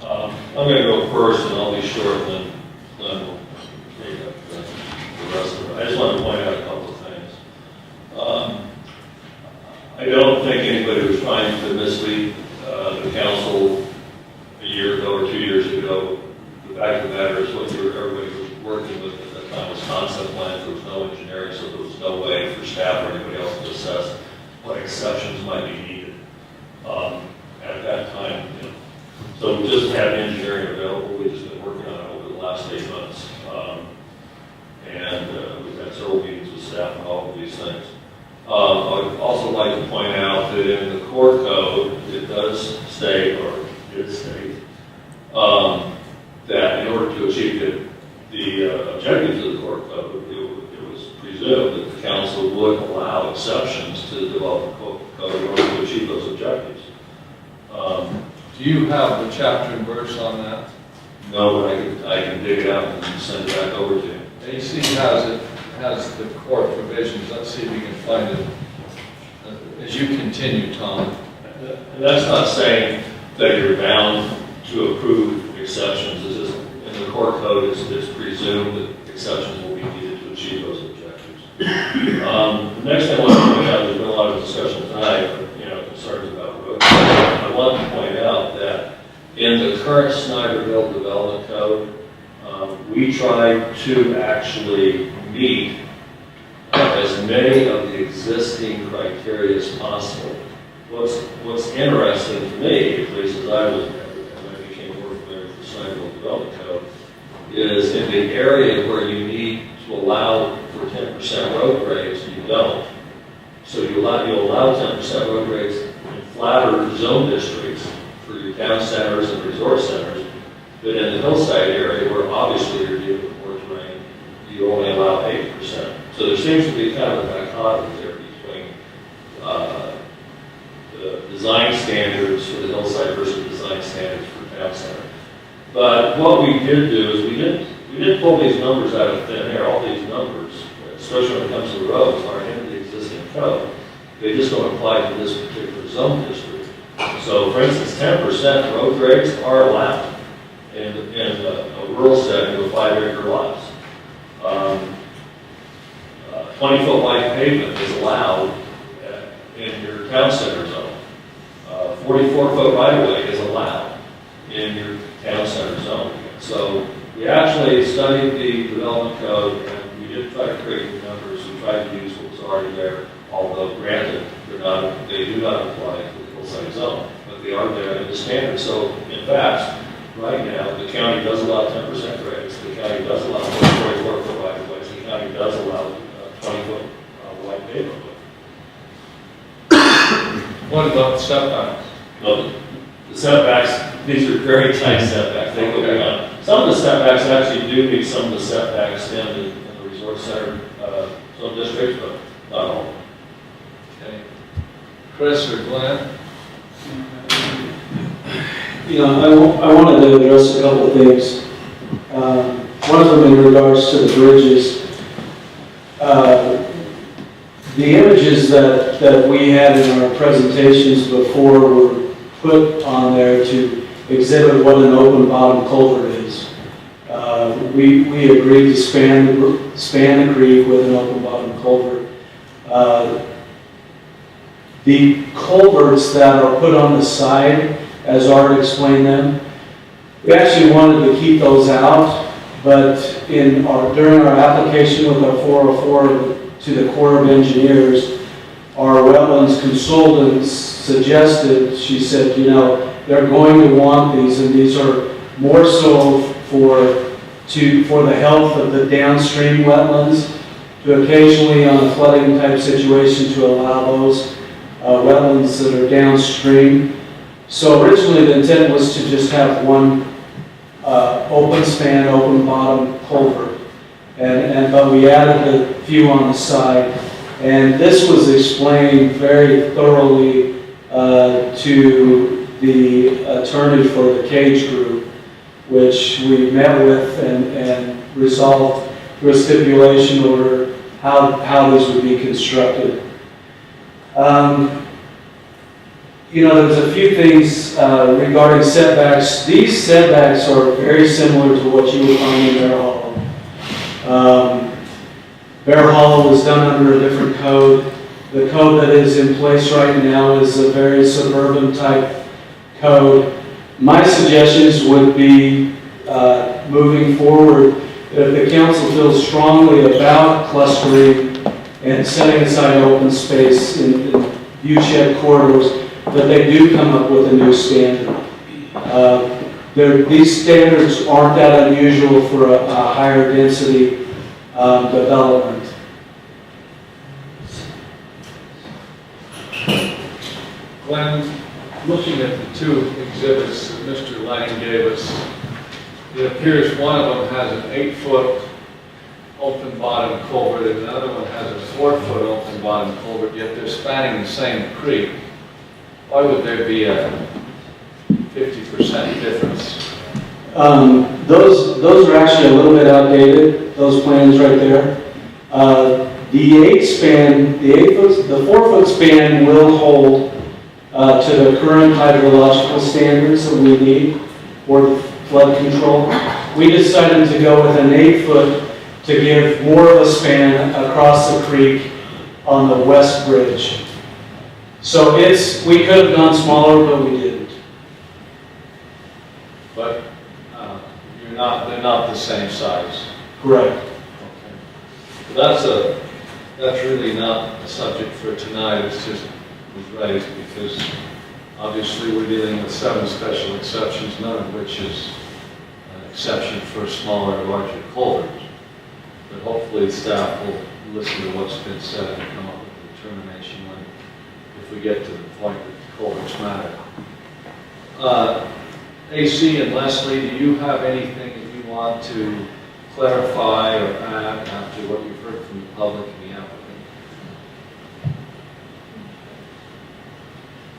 I'm going to go first, and I'll be short, and then Glenn will take up the rest of it. I just want to point out a couple of things. I don't think anybody was trying to mislead fact of the matter is what everybody was working with at that time was concept plans. There was no engineering, so there was no way for staff or anybody else to assess what exceptions might be needed at that time. You know. So we just had engineering available. We've just been working on it over the last 8 months. We've had several meetings with staff on all of these things. I would also like to point out that in the core code, it does state, or did state, that in order to achieve the objectives of the core code, it was presumed that the council would allow exceptions to the development code in order to achieve those objectives. Do you have the chapter and verse on that? No, but I can dig it out and send it back over to you. AC has the core provisions. Let's see if we can find it as you continue, Tom. And that's not saying that you're bound to approve exceptions. It's just, in the core code, it's presumed that exceptions will be needed to achieve those objectives. The next thing I want to point out, there's been a lot of discussion tonight, concerns about roads. I want to point out that in the current Snyderville Development Code, we try to actually meet as many of the existing criteria as possible. What's interesting to me, at least as I became more familiar with the Snyderville Development Code, is in the area where you need to allow for 10% road grades, you don't. So you allow 10% road grades in flatter zone districts for your town centers and resort centers, but in the hillside area where obviously you're dealing with more terrain, you only allow 8%. So there seems to be kind of a dichotomy there between the design standards for the hillside versus design standards for town center. But what we did do is we didn't pull these numbers out of thin air. All these numbers, especially when it comes to roads, are in the existing code. They just don't apply to this particular zone district. So, for instance, 10% road grades are allowed in a rural setting with 5-acre lots. 20-foot wide pavement is allowed in your town center zone. 44-foot right-of-way is allowed in your town center zone. So we actually studied the development code, and we did try to create the numbers. We tried to use what was already there, although granted, they do not apply to the hillside zone, but they are there in the standard. So in fact, right now, the county does allow 10% grades. The county does allow 44-foot right-of-ways. The county does allow 20-foot wide pavement. What about setbacks? No, the setbacks, these are very tight setbacks. They go beyond. Some of the setbacks actually do meet some of the setbacks in the resort center zone districts, but not all. Okay. Chris or Glenn? I wanted to address a couple of things. One of them in regards to the bridges. The images that we had in our presentations before were put on there to exhibit what an open bottom culvert is. We agreed to span the creek with an open bottom culvert. The culverts that are put on the side, as Art explained them, we actually wanted to keep those out, but during our application with our 404 to the Corps of Engineers, our wetlands consultant suggested, she said, they're going to want these, and these are more so for the health of the downstream wetlands, to occasionally on a flooding type situation to allow those wetlands that are downstream. So originally the intent was to just have one open span, open bottom culvert. But we added a few on the side, and this was explained very thoroughly to the attorney for the Cage Group, which we met with and resolved through a stipulation order how this would be constructed. There's a few things regarding setbacks. These setbacks are very similar to what you would find in Bear Hollow. Bear Hollow was done under a different code. The code that is in place right now is a very suburban type code. My suggestions would be moving forward, if the council feels strongly about clustering and setting aside open space in view shed corridors, that they do come up with a new standard. These standards aren't that unusual for a higher density development. Glenn, looking at the two exhibits that Mr. Lang gave us, it appears one of them has an 8-foot open bottom culvert and the other one has a 4-foot open bottom culvert, yet they're spanning the same creek. Why would there be a 50% difference? Those are actually a little bit outdated, those plans right there. The 4-foot span will hold to the current hydrological standards that we need for the flood control. We decided to go with an 8-foot to give more of a span across the creek on the west bridge. So we could have gone smaller, but we didn't. But they're not the same size. Correct. Okay. That's really not a subject for tonight. It's just was raised because obviously we're dealing with 7 special exceptions, none of which is an exception for smaller or larger culverts. But hopefully staff will listen to what's been said and come up with a determination if we get to the point that culverts matter. AC and Leslie, do you have anything that you want to clarify or add after what you've heard from the public and the applicant?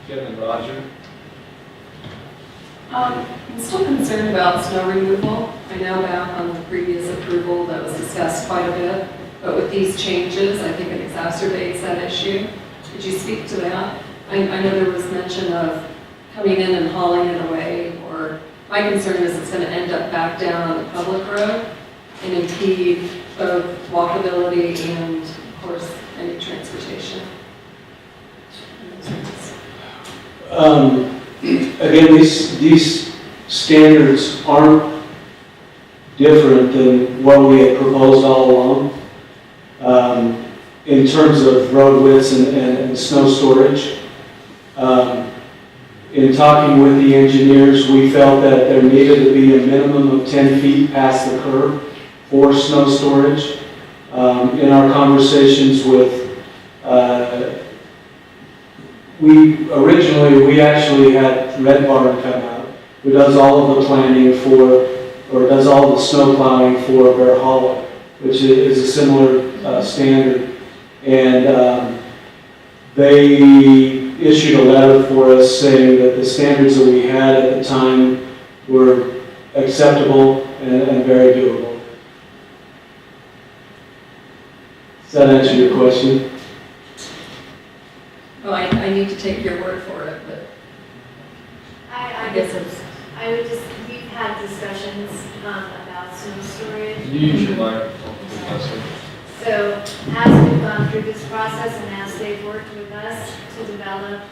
Kim and Roger? I'm still concerned about snow removal. I know back on the previous approval that was discussed quite a bit, but with these changes, I think it exacerbates that issue. Could you speak to that? I know there was mention of coming in and hauling it away, or my concern is it's going to end up back down on the public road and impede both walkability and, of course, any transportation. Again, these standards aren't different than what we had proposed all along in terms of road widths and snow storage. In talking with the engineers, we felt that there needed to be a minimum of 10 feet past the curb for snow storage. In our conversations with we actually had Red Barn come out, who does all of the planning does all the snow plowing for Bear Hollow, which is a similar standard. And they issued a letter for us saying that the standards that we had at the time were acceptable and very doable. Does that answer your question? Well, I need to take your word for it, but I guess it's... I would just, we've had discussions about snow storage. Can you use your microphone, Leslie? So as we've gone through this process and as they've worked with us to develop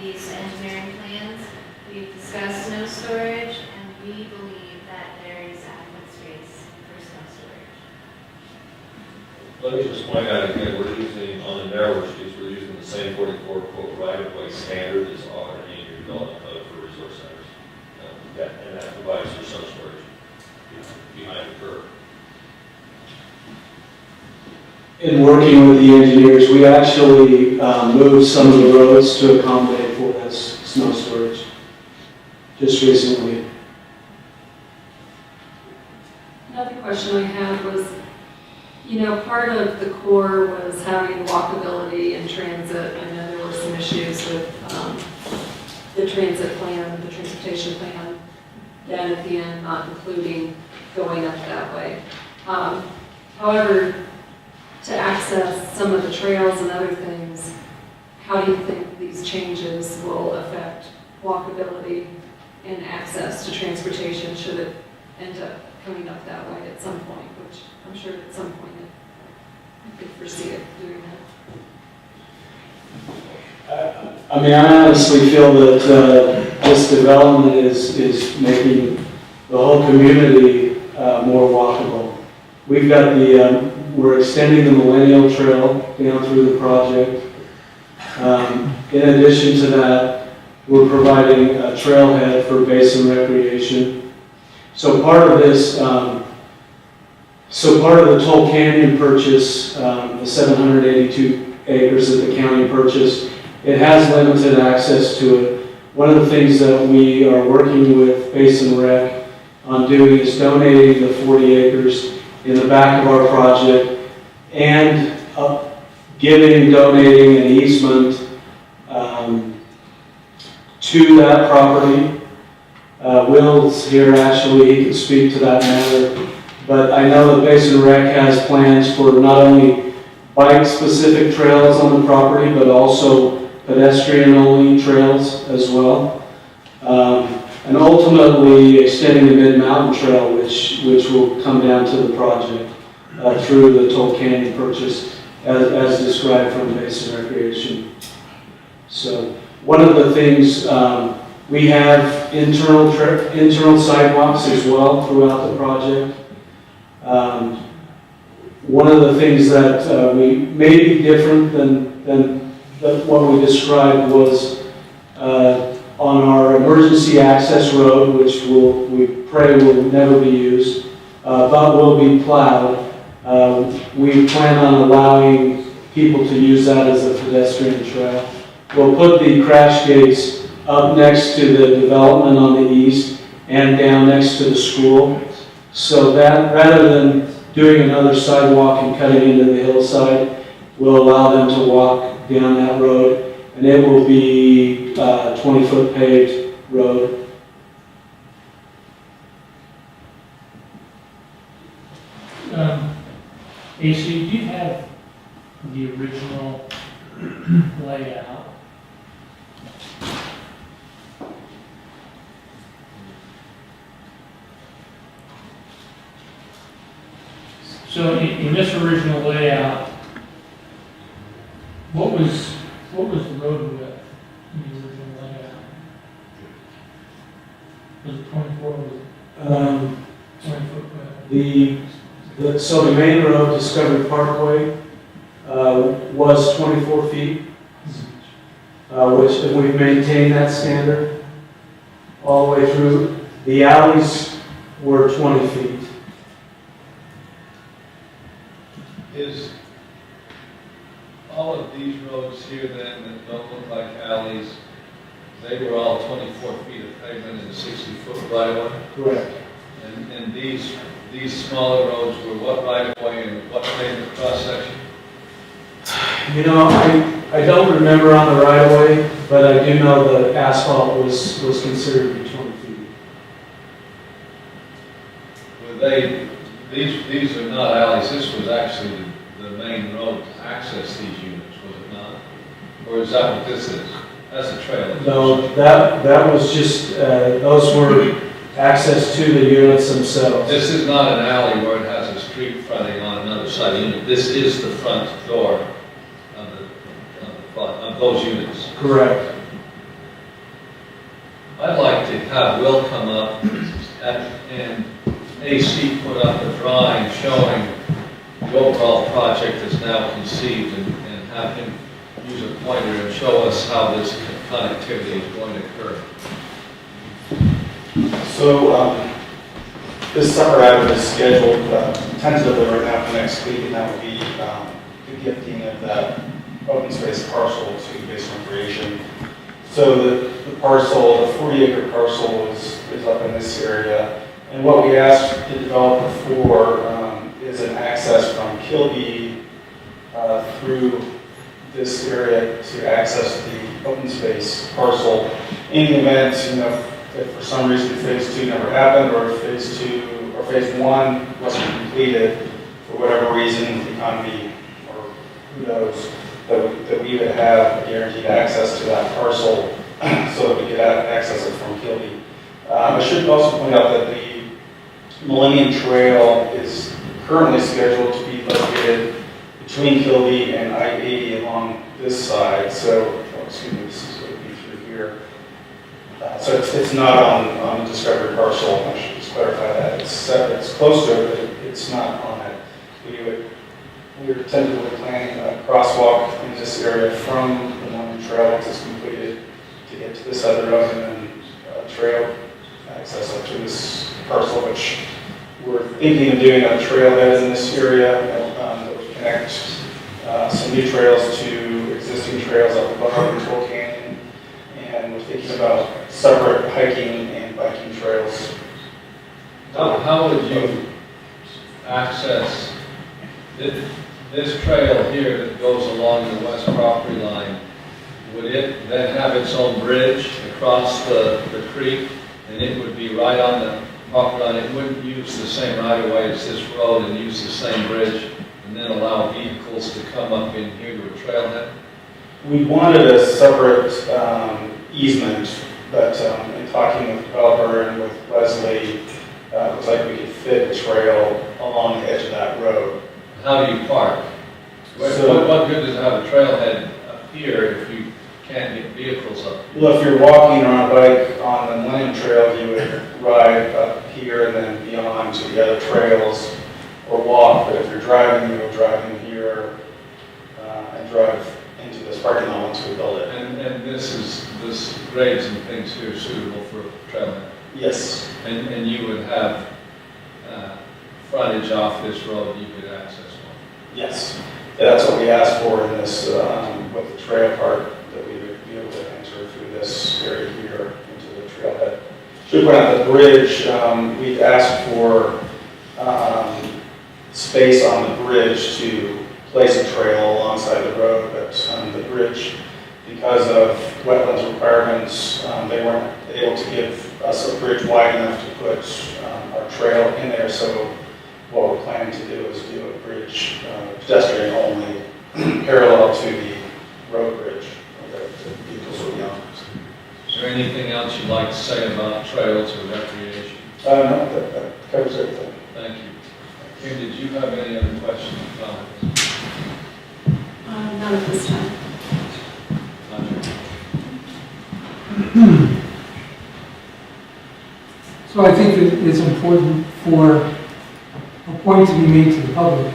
these engineering plans, we've discussed snow storage, and we believe that there is adequate space for snow storage. Let me just point out again, we're using, on the narrower streets, we're using the same 44-foot right-of-way standard as all our any development code for resource centers. And that provides for snow storage behind the curb. In working with the engineers, we actually moved some of the roads to accommodate for this snow storage just recently. Another question I had was, part of the core was having walkability and transit. I know there were some issues with the transit plan, the transportation plan, then at the end not including going up that way. However, to access some of the trails and other things, how do you think these changes will affect walkability and access to transportation should it end up coming up that way at some point, which I'm sure at some point I could foresee it doing that. I honestly feel that this development is making the whole community more walkable. We've got we're extending the Millennial Trail down through the project. In addition to that, we're providing a trailhead for basin recreation. So part of this, part of the Toll Canyon purchase, the 782 acres that the county purchased, it has limited access to it. One of the things that we are working with Basin Rec on doing is donating the 40 acres in the back of our project and donating an easement to that property. Will's here, actually, he can speak to that matter. But I know that Basin Rec has plans for not only bike-specific trails on the property, but also pedestrian-only trails as well. And ultimately extending the Mid-Mountain Trail, which will come down to the project through the Toll Canyon purchase, as described from Basin Recreation. So one of the things, we have internal sidewalks as well throughout the project. One of the things that we may be different than what we described was on our emergency access road, which we pray will never be used, but will be plowed. We plan on allowing people to use that as a pedestrian trail. We'll put the crash gates up next to the development on the east and down next to the school, so that rather than doing another sidewalk and cutting into the hillside, we'll allow them to walk down that road, and it will be a 20-foot paved road. AC, do you have the original layout? So in this original layout, what was the road width in the original layout? Was it 24 or was it 20 foot width? So the main road, Discovery Parkway, was 24 feet, which we've maintained that standard all the way through. The alleys were 20 feet. Is all of these roads here then that don't look like alleys, they were all 24 feet of pavement and 60-foot right-of-way? Correct. And these smaller roads were what right-of-way and what pavement cross-section? You know, I don't remember on the right-of-way, but I do know the asphalt was considered to be 20 feet. Were these are not alleys, this was actually the main road to access these units, was it not? Or is that what this is? That's a trail. No, that was just, those were access to the units themselves. This is not an alley where it has a street fronting on another side of the unit. This is the front door of those units. Correct. I'd like to have Will come up and AC put up a drawing showing the overall project is now conceived and have him use a pointer and show us how this connectivity is going to occur. So this summer item is scheduled tentatively right now for next week, and that will be the gifting of that open space parcel to Basin Recreation. So the parcel, the 40-acre parcel is up in this area. And what we asked the developer for is an access from Kilby through this area to access the open space parcel. In the event, if for some reason phase 2 never happened, or if phase 1 wasn't completed for whatever reason, the economy, or who knows, that we would have guaranteed access to that parcel so that we could access it from Kilby. I should also point out that the Millennium Trail is currently scheduled to be located between Kilby and I-80 along this side. So, this is what would be through here. So it's not on the Discovery parcel. I should just just clarify that. It's close to it, but it's not on it. We were tentatively planning a crosswalk in this area from the Mormon Trail once it's completed to get to this other road and then a trail access up to this parcel, which we're thinking of doing a trailhead in this area that would connect some new trails to existing trails up above Control Canyon. And we're thinking about separate hiking and biking trails. How would you access this trail here that goes along the west property line? Would it then have its own bridge across the creek, and it would be right on the property line? It wouldn't use the same right of way as this road and use the same bridge, and then allow vehicles to come up in here to a trailhead? We wanted a separate easement, but in talking with the developer and with Leslie, it looks like we could fit a trail along the edge of that road. How do you park? What good does it have a trailhead up here if you can't get vehicles up? Well, if you're walking or on a bike on the Millennium Trail, you would ride up here and then beyond to the other trails or walk. But if you're driving, you will drive in here and drive into this parking lot once we build it. And this grades and things here suitable for a trailhead? Yes. And you would have frontage off this road, you could access one? Yes. Yeah, that's what we asked for in this, with the trail part, that we would be able to enter through this area here into the trailhead. Should point out the bridge, we've asked for space on the bridge to place a trail alongside the road, but the bridge, because of wetlands requirements, they weren't able to give us a bridge wide enough to put our trail in there. So what we're planning to do is do a bridge, pedestrian only, parallel to the road bridge that the vehicles will be on. Is there anything else you'd like to say about trails or recreation? No, that covers everything. Thank you. Kim, did you have any other questions or comments? Not at this time. So I think that it's important for a point to be made to the public.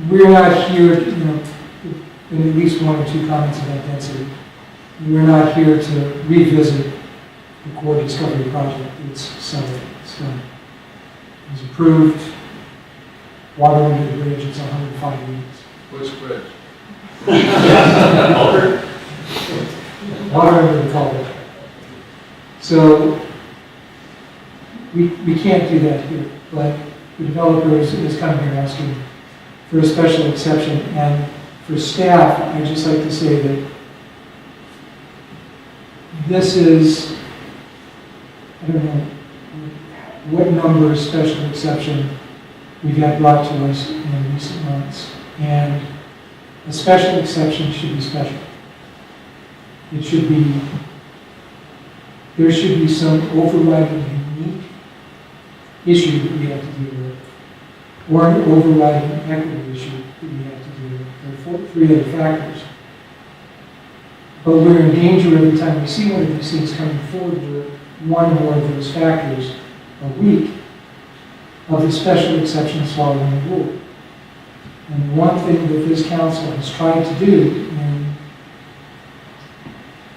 We're not here, in at least one or two comments about density. We're not here to revisit the core discovery project. It's settled, it's done. It was approved, water under the bridge, it's 105 meters. Which bridge? Water under the culvert. So we can't do that here, but the developer is coming here asking for a special exception. And for staff, I'd just like to say that this is, I don't know what number of special exception we've had brought to us in recent months. And a special exception should be special. It should be, there should be some overriding unique issue that we have to deal with, or an overriding equity issue that we have to deal with. There are three other factors. But we're in danger every time we see one of these things coming forward with one or more of those factors a week of the special exception swallowing the rule. And one thing that this council has tried to do in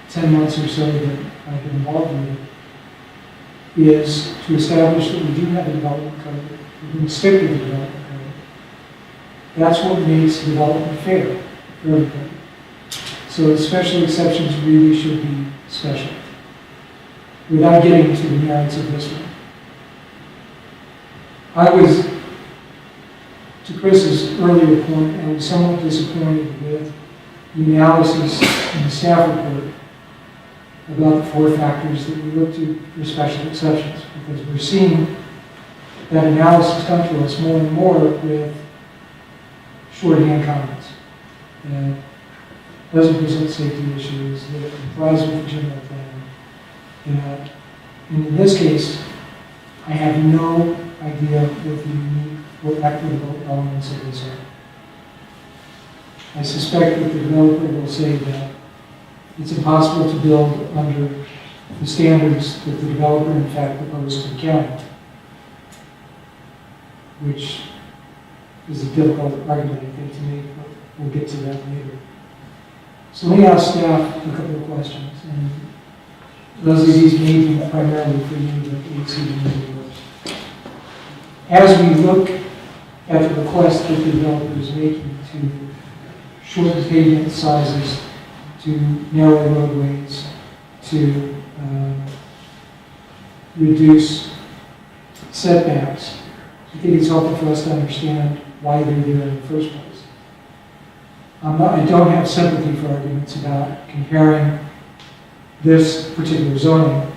10 months or so that I've been involved with it is to establish that we do have a development code. We're going to stick with the development code. That's what makes development fair for everybody. So the special exceptions really should be special. Without getting into the merits of this one. I was, to Chris's earlier point, I was somewhat disappointed with the analysis in the staff report about the 4 factors that we look to for special exceptions, because we're seeing that analysis come to us more and more with shorthand comments. And doesn't present safety issues, that it complies with the general plan. And in this case, I have no idea what the unique or equitable elements of this are. I suspect that the developer will say that it's impossible to build under the standards that the developer in fact proposed to the county, which is a difficult argument, I think, to make, but we'll get to that later. So let me ask staff a couple of questions, and those of these may be primarily for you, but exceeding yours. As we look at the request that the developer is making to shorten pavement sizes, to narrow roadways, to reduce setbacks, I think it's helpful for us to understand why they're there in the first place. I don't have sympathy for arguments about comparing this particular zoning,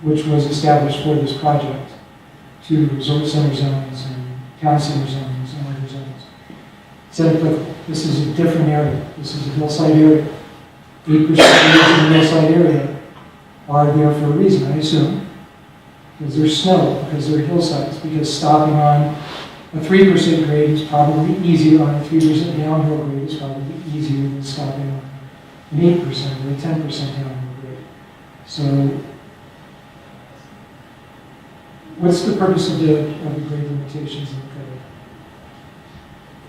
which was established for this project, to resort center zones and town center zones and other zones. It's inapplicable. This is a different area. This is a hillside area. 8% in the hillside area are there for a reason, I assume, because there's snow, because they're hillsides, because stopping on a 3% grade is probably easier, on a 3% downhill grade is probably easier than stopping on an 8% or a 10% downhill grade. So, what's the purpose of the grade limitations in the code?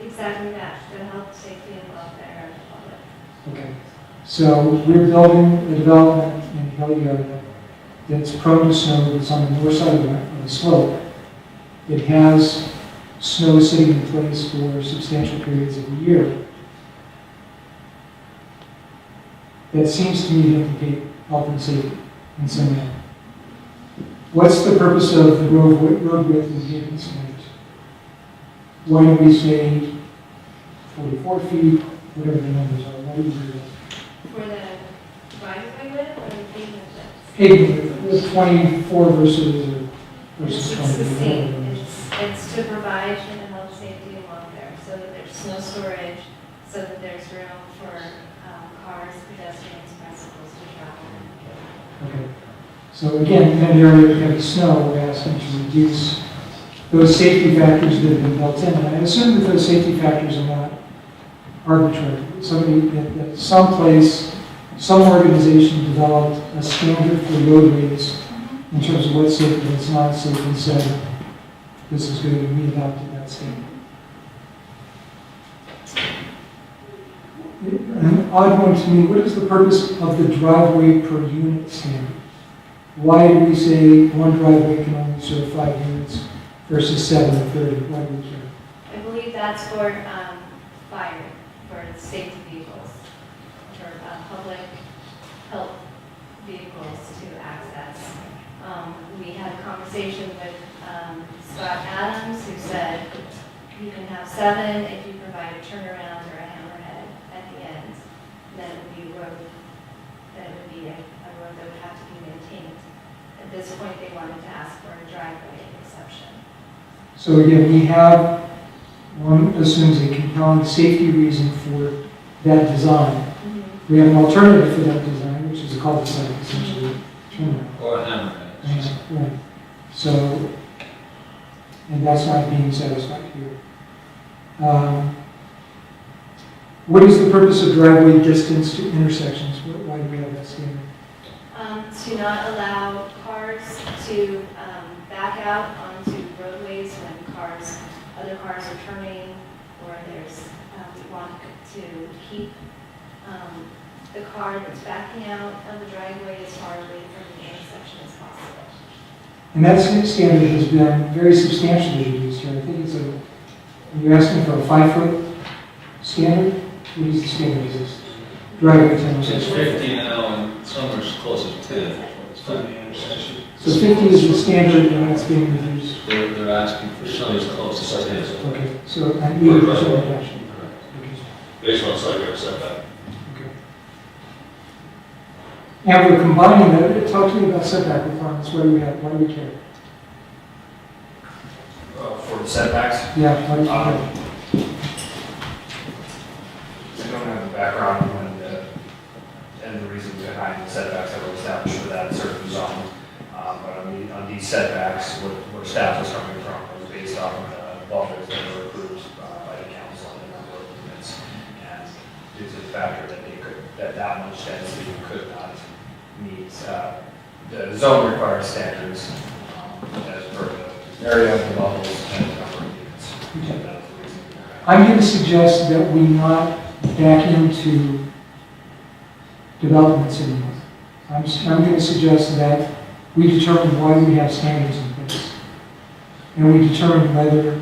Exactly that, the health, safety, and welfare of the public. Okay. So we're building a development in hilly area that's prone to snow, that's on the north side of the slope. It has snow sitting in place for substantial periods of the year. That seems to me to implicate health and safety in some way. What's the purpose of the road width and pavement standards? Why do we say 44 feet, whatever the numbers are? Why do we do that? For the right-of-way width or the pavement width? Pavement width, 24 versus It's 20. the same. It's to provide for the health, safety, and welfare, so that there's snow storage, so that there's room for cars, pedestrians, bicycles to travel. Okay. So again, in an area with heavy snow, we're asking to reduce those safety factors that have been built in. And I assume that those safety factors are not arbitrary. Somebody that someplace, some organization developed a standard for roadways in terms of what's safe and what's not safe, and said, this is good, and we adopted that standard. An odd one to me, what is the purpose of the driveway per unit standard? Why do we say one driveway can only serve 5 units versus 7 or 30? Why do we care? I believe that's for fire, for safety vehicles, for public health vehicles to access. We had a conversation with Scott Adams, who said you can have 7 if you provide a turnaround or a hammerhead at the end. Then it would be a road, then it would be a road that would have to be maintained. At this point, they wanted to ask for a driveway exception. So again, we have, one assumes a compelling safety reason for that design. Mm-hmm. We have an alternative for that design, which is a cul-de-sac, essentially, turnaround. Or a hammerhead. Right. So, and that's not being satisfied here. What is the purpose of driveway distance to intersections? Why do we have that standard? To not allow cars to back out onto roadways when other cars are turning, or we want to keep the car that's backing out of the driveway as far away from the intersection as possible. And that standard has been very substantially reduced here. I think it's you're asking for a 5-foot standard? What is the standard? Is this driveway time? It's 50 now, and some are as close as 10. So 50 is the standard, and it's being reduced. They're asking for some as close as 10. Okay, so an 80% reduction. Based on side yard setback. Okay. And we're combining that. Talk to me about setback requirements. Why do we care? For the setbacks, Yeah, why do we care? I don't have a background on and the reason behind the setbacks that were established for that certain zone. But on these setbacks, where staff was coming from was based on buffers that were approved by the council and a number of units. And due to the factor that that much density could not meets the zone required standards as per the area of the bubbles and the number of units. Okay. That was the reason behind it. I'm going to suggest that we not back into developments anymore. I'm going to suggest that we determine why we have standards in place. And we determine whether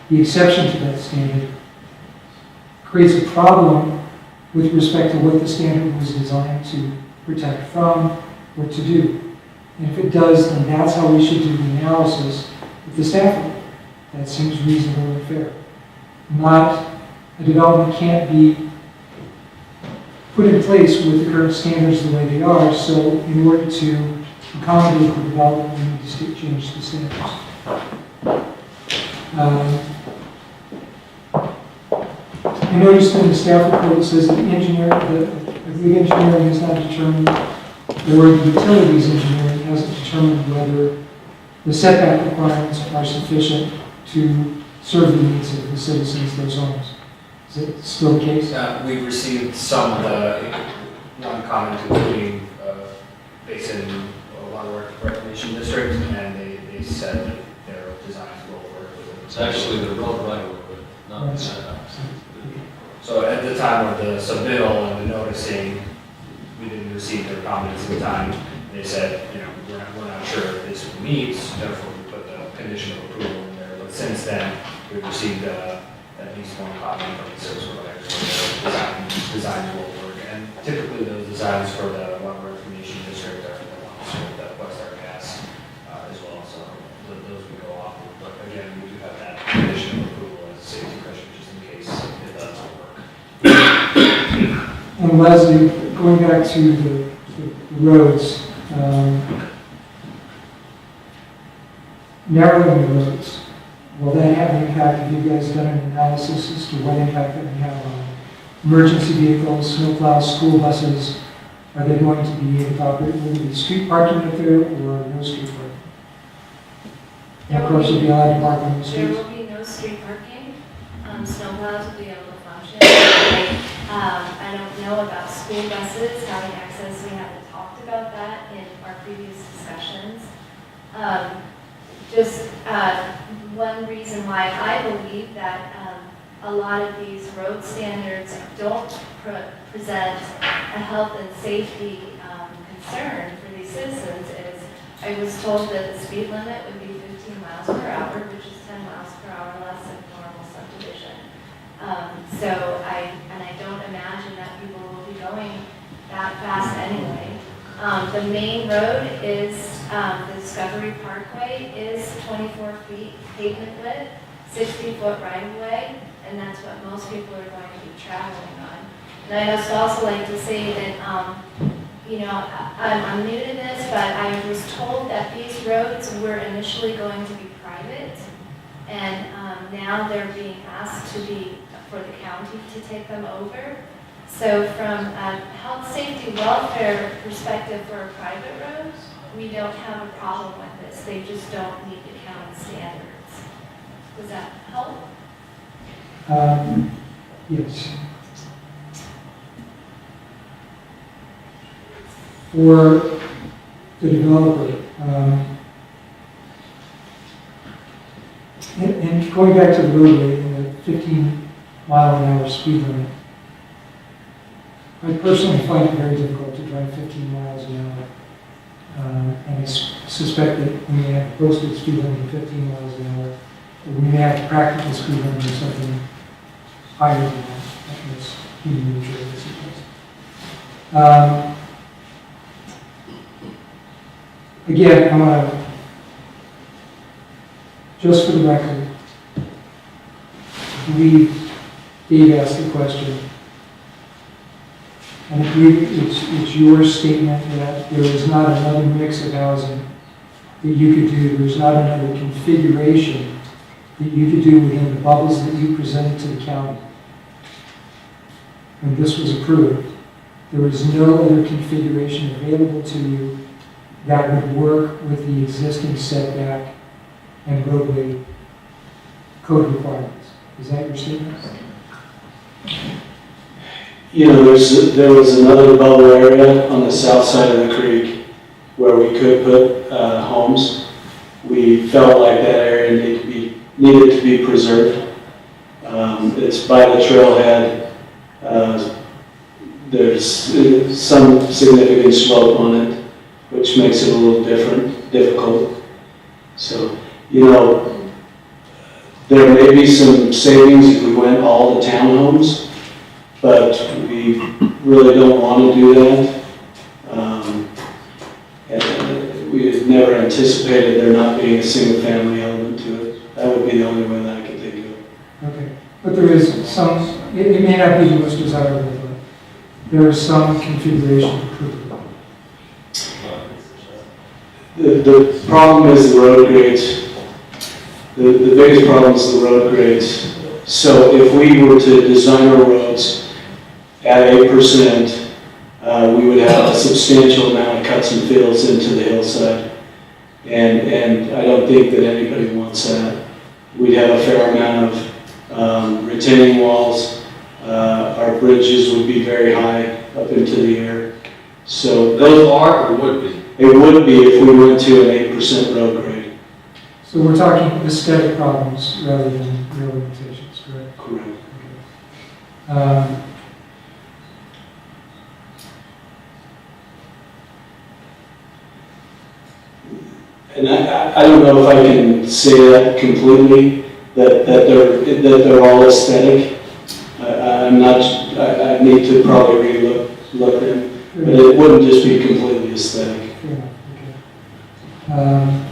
the exception to that standard creates a problem with respect to what the standard was designed to protect from or to do. And if it does, then that's how we should do the analysis with the staff report. That seems reasonable and fair. Not, a development can't be put in place with the current standards the way they are, so in order to accommodate the development, we need to change the standards. I noticed in the staff report it says that I believe engineering has not determined, or the utilities engineering hasn't determined whether the setback requirements are sufficient to serve the needs of the citizens of those homes. Is it still the case? We received some of the, one comment including Basin Water Reclamation District, and they said that their designs will work with it. It's actually the road right of way, not the setbacks. So at the time of the submittal and the noticing, we didn't receive their comments in time. They said, we're not sure if this meets, therefore we put the condition of approval in there. But since then, we've received at least one comment from the service provider saying design will work. And typically those designs for the Water Reclamation District are the ones with the Westar gas as well. So those we go off of. But again, we do have that condition of approval as a safety cushion just in case it does not work. And Leslie, going back to the roads, narrowing the roads, will that have an impact? Have you guys done an analysis as to what impact that may have on emergency vehicles, snowplows, school buses? Are they going to be able to operate? Will there be street parking up there or no street parking? And of course, you'll be allowed to park on the There streets. will be no street parking. Snowplows will be able to function. I don't know about school buses having access. We haven't talked about that in our previous discussions. Just one reason why I believe that a lot of these road standards don't present a health and safety concern for these citizens is I was told that the speed limit would be 15 miles per hour, which is 10 miles per hour less than normal subdivision. So I don't imagine that people will be going that fast anyway. The main road is, the Discovery Parkway is 24 feet pavement width, 60-foot right-of-way, and that's what most people are going to be traveling on. And I just also like to say that, I'm new to this, but I was told that these roads were initially going to be private, and now they're being asked to be for the county to take them over. So from a health, safety, welfare perspective for private roads, we don't have a problem with this. They just don't meet the county standards. Does that help? Yes. For the developer, and going back to the roadway and the 15-mile-an-hour speed limit, I personally find it very difficult to drive 15 miles an hour. And I suspect that we may have a posted speed limit of 15 miles an hour, or we may have a practical speed limit of something higher than that. That's human nature, I suppose. Again, I want to, just for the record, I believe Dave asked the question. And I believe it's your statement that there is not another mix of housing that you could do. There's not another configuration that you could do within the bubbles that you presented to the county. When this was approved, there was no other configuration available to you that would work with the existing setback and roadway code requirements. Is that your statement? You know, there was another bubble area on the south side of the creek where we could put homes. We felt like that area needed to be preserved. It's by the trailhead. There's some significant slope on it, which makes it a little difficult. So, you know, there may be some savings if we went all to townhomes, but we really don't want to do that. And we had never anticipated there not being a single family element to it. That would be the only way that I could think of. Okay, but there is some, it may not be the most desirable, but there is some configuration improvement. The problem is the road grades. The biggest problem is the road grades. So if we were to design our roads at 8%, we would have a substantial amount of cuts and fills into the hillside. And I don't think that anybody wants that. We'd have a fair amount of retaining walls. Our bridges would be very high up into the air. So Those are or would be? it would be if we went to an 8% road grade. So we're talking aesthetic problems rather than real limitations, correct? Correct. Okay. And I don't know if I can say that completely, that they're all aesthetic. I'm not, I need to probably look them, but it wouldn't just be completely aesthetic. Fair enough, okay.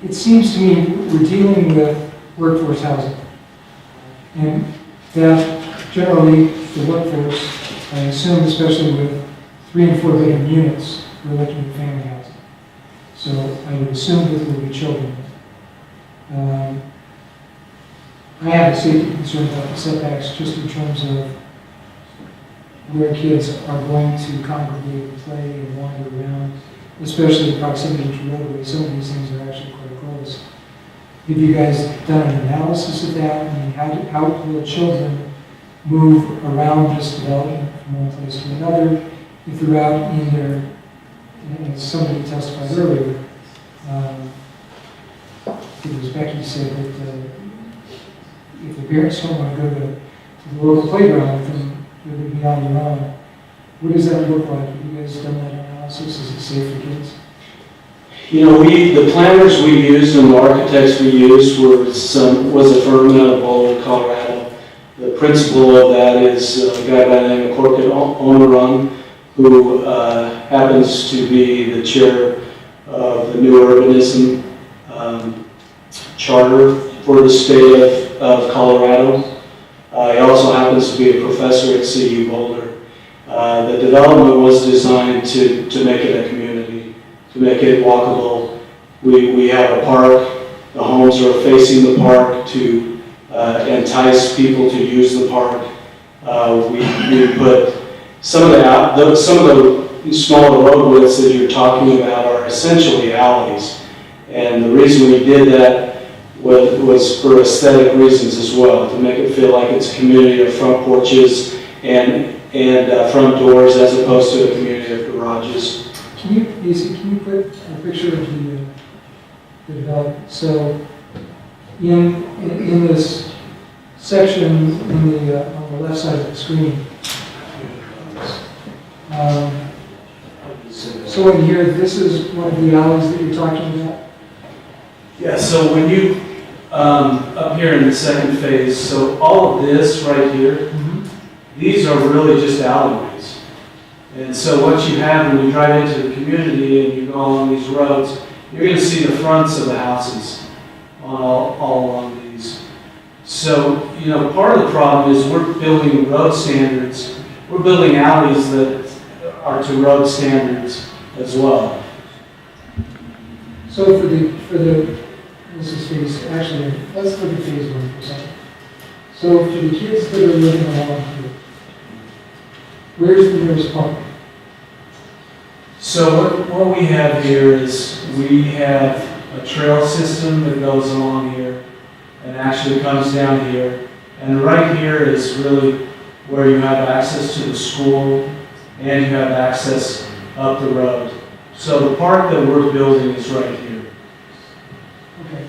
It seems to me we're dealing with workforce housing. And that generally, the workforce, I assume especially with 3 and 4 bedroom units, we're looking at family housing. So I would assume that there will be children. I have a safety concern about the setbacks just in terms of where kids are going to congregate and play and wander around, especially in proximity to roadways. Some of these things are actually quite close. Have you guys done an analysis of that? I mean, how will children move around this development from one place to another if they're out in their, as somebody testified earlier, it was Becky said that if the parents don't want to go to the local playground with them, they would be on their own. What does that look like? Have you guys done that analysis? Is it safe for kids? You know, the planners we used and the architects we used was a firm out of Boulder, Colorado. The principal of that is a guy by the name of Corkin Omeron, who happens to be the chair of the New Urbanism Charter for the state of Colorado. He also happens to be a professor at CU Boulder. The development was designed to make it a community, to make it walkable. We have a park. The homes are facing the park to entice people to use the park. We put some of the smaller road widths that you're talking about are essentially alleys. And the reason we did that was for aesthetic reasons as well, to make it feel like it's a community of front porches and front doors as opposed to a community of garages. Can you put a picture of the development? So in this section on the left side of the screen, so in here, this is one of the alleys that you're talking about? Yeah, so when you, up here in the second phase, so all of this right here, these are really just alleyways. And so what you have when you drive into the community and you go along these roads, you're going to see the fronts of the houses on all along these. So, you know, part of the problem is we're building road standards. We're building alleys that are to road standards as well. So for the this is phase, actually, let's look at phase 1 for a second. So for the kids that are living along here, where's the nearest park? So what we have here is we have a trail system that goes along here. and actually comes down here. And right here is really where you have access to the school and you have access up the road. So the park that we're building is right here. Okay.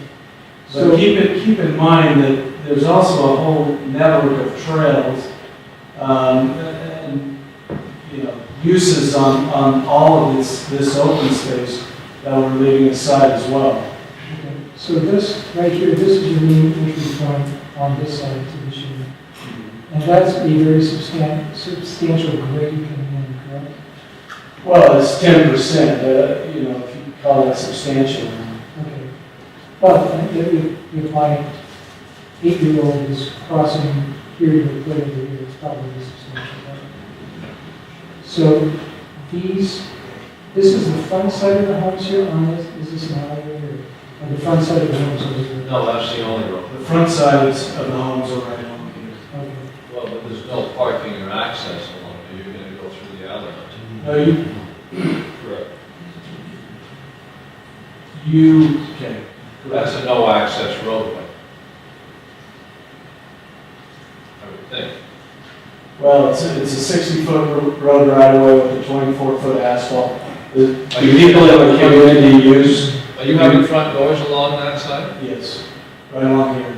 So keep in mind that there's also a whole network of trails, and, you know, uses on all of this open space that we're leaving aside as well. Okay. So this, right here, this is your main entry point on this side to this unit. And that's a very substantial grade coming in, correct? Well, it's 10%, you know, if you call that substantial. Okay. But if my 8-year-old is crossing here to play over here, it's probably substantial. Right? So this is the front side of the homes here on this, is this an alleyway or the front side of the homes over here? No, that's the only road. The front sides of the homes are right along here. Okay. Well, but there's no parking or access along there, you're gonna go through the alley. No, you, Correct. okay. That's a no-access roadway. I would think. Well, it's a 60-foot road right away with a 24-foot asphalt. The Are you people in the community use. Are you having front doors along that side? Yes, right along here.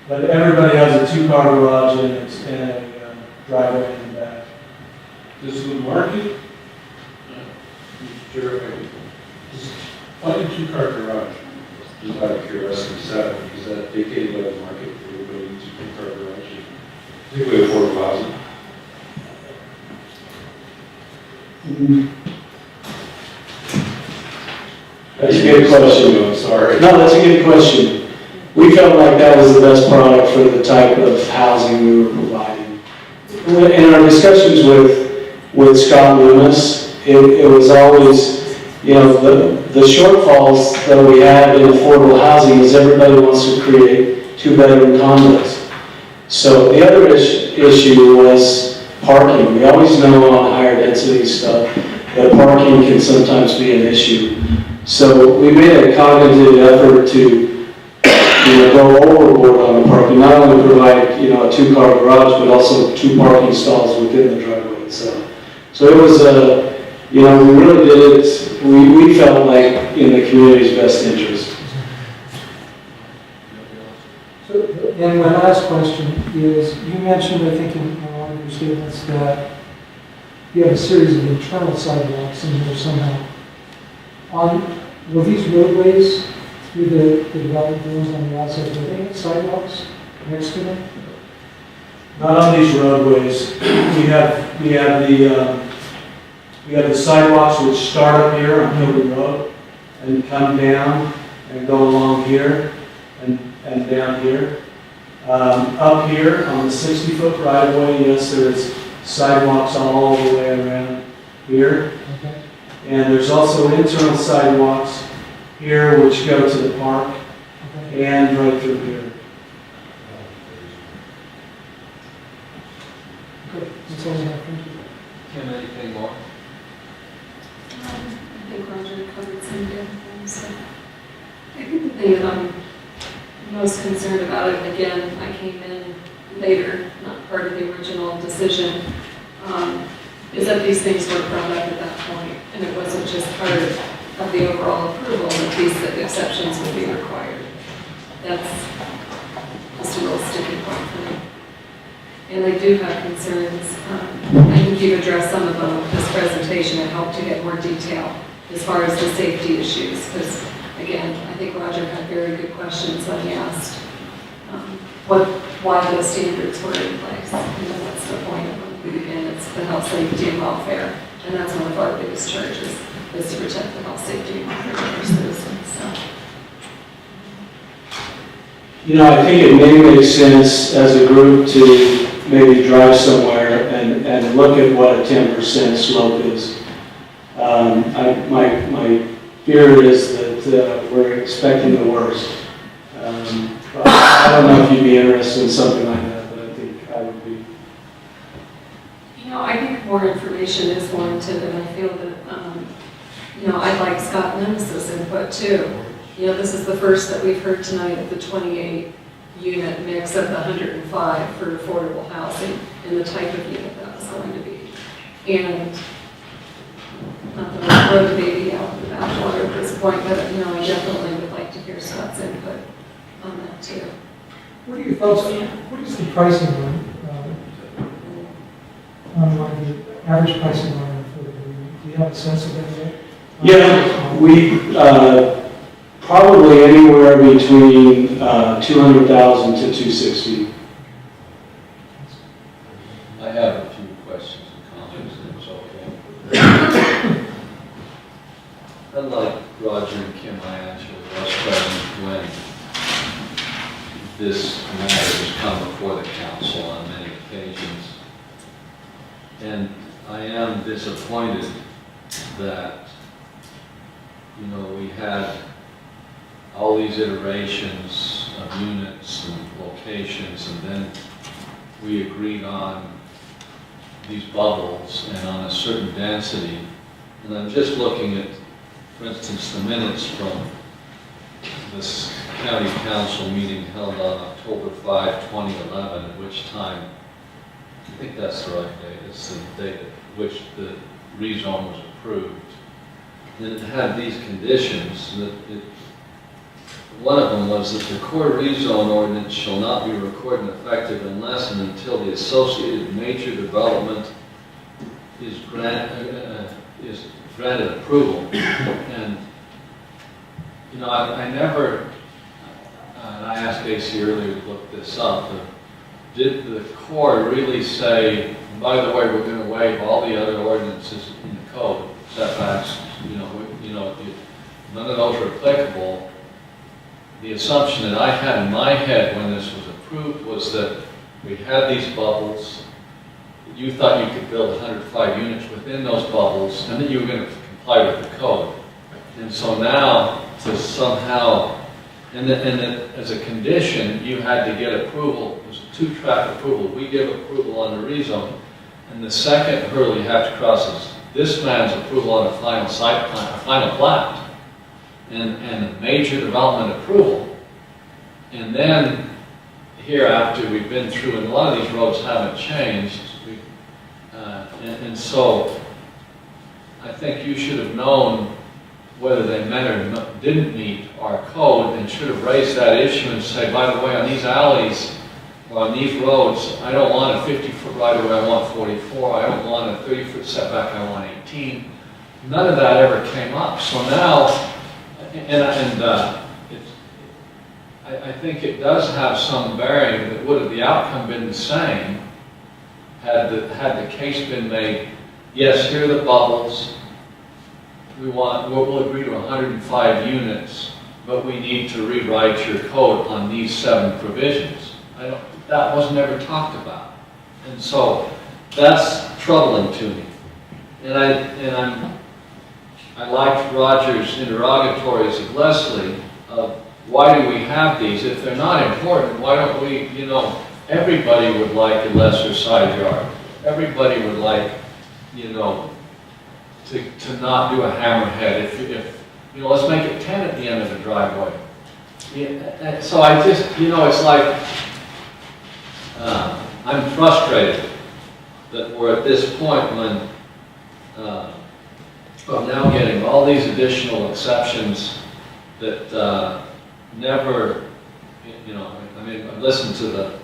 But everybody has a 2-car garage and a driveway in the back. This is the market? Mr. Chair, why the 2-car garage? Just out of curiosity, is that dictated by the market? Everybody needs a 2-car garage? Particularly affordable housing? That's a good question. I'm sorry. No, that's a good question. We felt like that was the best product for the type of housing we were providing. In our discussions with Scott Loomis, it was always, you know, the shortfalls that we have in affordable housing is everybody wants to create 2-bedroom condos. So the other issue was parking. We always know on higher density stuff that parking can sometimes be an issue. So we made a cognitive effort to go overboard on the parking, not only provide, you know, a 2-car garage, but also 2 parking stalls within the driveway itself. So it was, you know, we really did it, we felt like in the community's best interest. So, and my last question is, you mentioned, I think in one of your statements, that you have a series of internal sidewalks in here somehow. Will these roadways through the development zones on the outside, will they have sidewalks next to them? Not on these roadways. We have the sidewalks which start up here on Hilton Road and come down and go along here and down here. Up here on the 60-foot right of way, yes, there's sidewalks all the way around here. Okay. And there's also internal sidewalks here which go to the park Okay. and right through here. Good. That's all I have. Thank you. Kim, anything more? I think Roger covered some of the other things. So I think the thing that I'm most concerned about, and again, I came in later, not part of the original decision, is that these things were brought up at that point, and it wasn't just part of the overall approval that these exceptions would be required. That's just a real sticking point for me. And I do have concerns. I think you've addressed some of them in this presentation and helped to get more detail as far as the safety issues. Because again, I think Roger had very good questions when he asked why those standards were in place. You know, that's the point of them. Again, it's the health, safety, and welfare. And that's one of our biggest charges, is to protect the health, safety, and welfare of our citizens. So. You know, I think it may make sense as a group to maybe drive somewhere and look at what a 10% slope is. My fear is that we're expecting the worst. But I don't know if you'd be interested in something like that, but I think I would be. You know, I think more information is warranted, and I feel that, you know, I'd like Scott Loomis's input too. this is the first that we've heard tonight of the 28 unit mix of the 105 for affordable housing and the type of unit that was going to be. And not that I throw the baby out with the bathwater at this point, but I definitely would like to hear Scott's input on that too. What are your thoughts, what is the pricing on the average pricing on affordable? Do you have a sense of that yet? Yeah, we, probably anywhere between 200,000 to 260. I have a few questions and comments, if it's okay. Unlike Roger and Kim, I actually was present when this matter has come before the council on many occasions. And I am disappointed that, we had all these iterations of units and locations, and then we agreed on these bubbles and on a certain density. And I'm just looking at, for instance, the minutes from this county council meeting held on October 5, 2011, at which time, I think that's the right date, it's the date at which the rezone was approved. And it had these conditions that one of them was that the core rezone ordinance shall not be recorded and effective unless and until the associated major development is granted approval. And, I never, and I asked AC earlier to look this up, did the core really say, by the way, we're going to waive all the other ordinances in the code, setbacks, none of those are applicable? The assumption that I had in my head when this was approved was that we had these bubbles, you thought you could build 105 units within those bubbles, and that you were going to comply with the code. And so now, to somehow, and that as a condition, you had to get approval, it was a two-track approval. We give approval on the rezone, and the second hurdle you have to cross is this man's approval on a final site plan, a final plat, and a major development approval. And then here, after we've been through, and a lot of these roads haven't changed, and so I think you should have known whether they met or didn't meet our code, and should have raised that issue and say, by the way, on these alleys, or on these roads, I don't want a 50-foot right-of-way, I want 44, I don't want a 30-foot setback, I want 18. None of that ever came up. So now, I think it does have some bearing that would have the outcome been the same had the case been made, yes, here are the bubbles, we'll agree to 105 units, but we need to rewrite your code on these 7 provisions. That was never talked about. And so that's troubling to me. And I liked Roger's interrogatories of Leslie of why do we have these? If they're not important, why don't we, everybody would like a lesser side yard. Everybody would like, to not do a hammerhead. If let's make it 10 at the end of the driveway. Yeah, so I just, it's like, I'm frustrated that we're at this point when I'm now getting all these additional exceptions that never, I've listened to the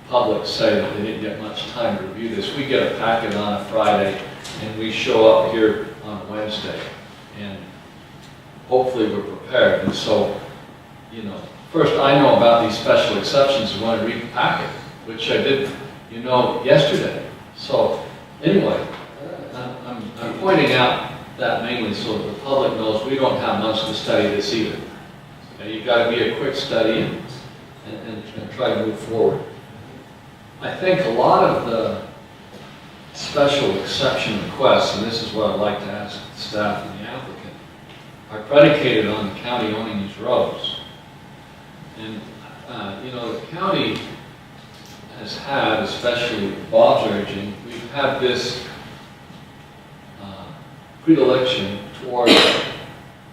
public say that they didn't get much time to review this. We get a packet on a Friday and we show up here on Wednesday, and hopefully we're prepared. And so, first I know about these special exceptions and want to read the packet, which I did, yesterday. So anyway, I'm pointing out that mainly so that the public knows we don't have much to study this either. You've got to be a quick study and try to move forward. I think a lot of the special exception requests, and this is what I'd like to ask the staff and the applicant, are predicated on the county owning these roads. And, the county has had, especially with Bob's urging, we've had this predilection toward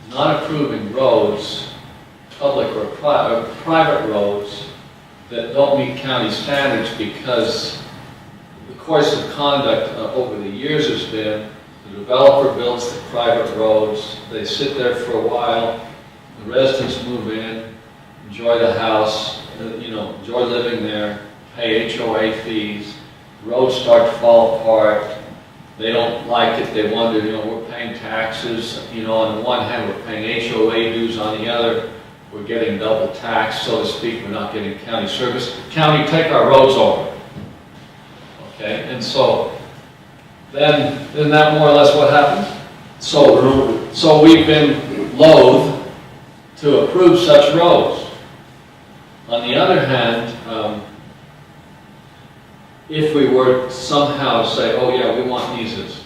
not approving roads public or private roads that don't meet county standards, because the course of conduct over the years has been the developer builds the private roads, they sit there for a while, the residents move in, enjoy the house, enjoy living there, pay HOA fees, roads start to fall apart, they don't like it, they wonder, we're paying taxes, on the one hand, we're paying HOA dues, on the other, we're getting double taxed, so to speak, we're not getting county service. County, take our roads over. Okay, and so then, isn't that more or less what happened? So we've been loath to approve such roads. On the other hand, if we were somehow to say, oh yeah, we want these as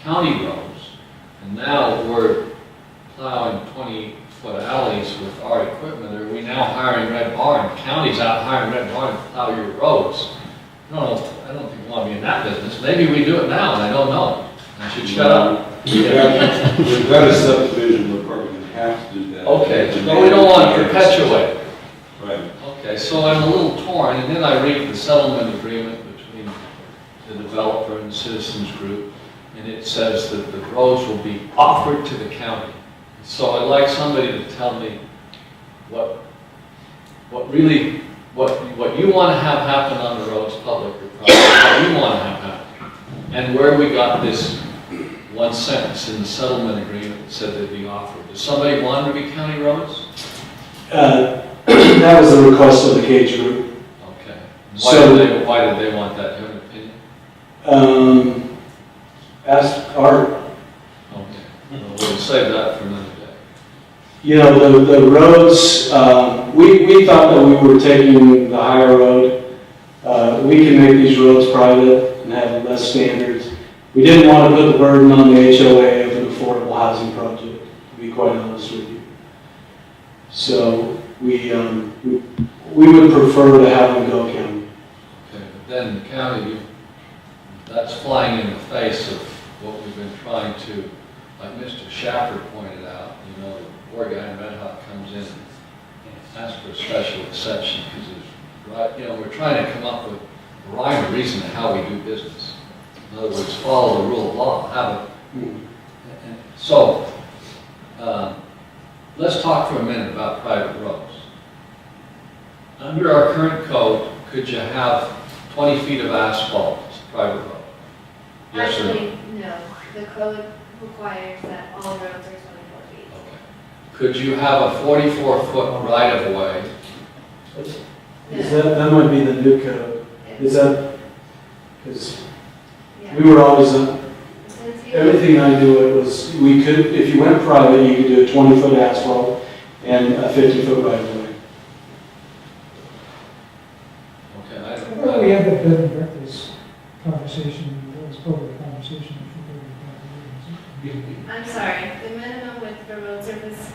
county roads, and now we're plowing 20-foot alleys with our equipment, are we now hiring Red Barn? County's out hiring Red Barn to plow your roads. I don't think we want to be in that business. Maybe we do it now, and I don't know. I should shut up. We've got a subdivision where we're going to have to do that. Okay, but we don't want to perpetuate. Right. Okay, so I'm a little torn, and then I read the settlement agreement between the developer and the citizens group, and it says that the roads will be offered to the county. So I'd like somebody to tell me what you want to have happen on the roads, public or private, what you want to have happen, and where we got this one sentence in the settlement agreement that said they'd be offered. Does somebody want to be county roads? That was the request of the Cage Group. Okay. Why did they want that? Do you have an opinion? Ask Art. Okay. We'll save that for another day. The roads, we thought that we were taking the higher road. We can make these roads private and have less standards. We didn't want to put the burden on the HOA of an affordable housing project, to be quite honest with you. So we would prefer to have them go county. Okay, but then the county, that's flying in the face of what we've been trying to, like Mr. Schaffer pointed out, the poor guy in Red Hot comes in and asks for a special exception because we're trying to come up with a rhyme or reason to how we do business. In other words, follow the rule of law, have it. So, let's talk for a minute about private roads. Under our current code, could you have 20 feet of asphalt as a private road? Yes or no? Actually, no. The code requires that all roads are 24 feet. Okay. Could you have a 44-foot right-of-way? That might be the new code. Is that, because Yeah. we were always, Since you- everything I knew it was, we could, if you went private, you could do a 20-foot asphalt and a 50-foot right-of-way. Okay, I thought we had that bed and breakfast conversation, that was part of the conversation. I'm sorry, the minimum width for road surface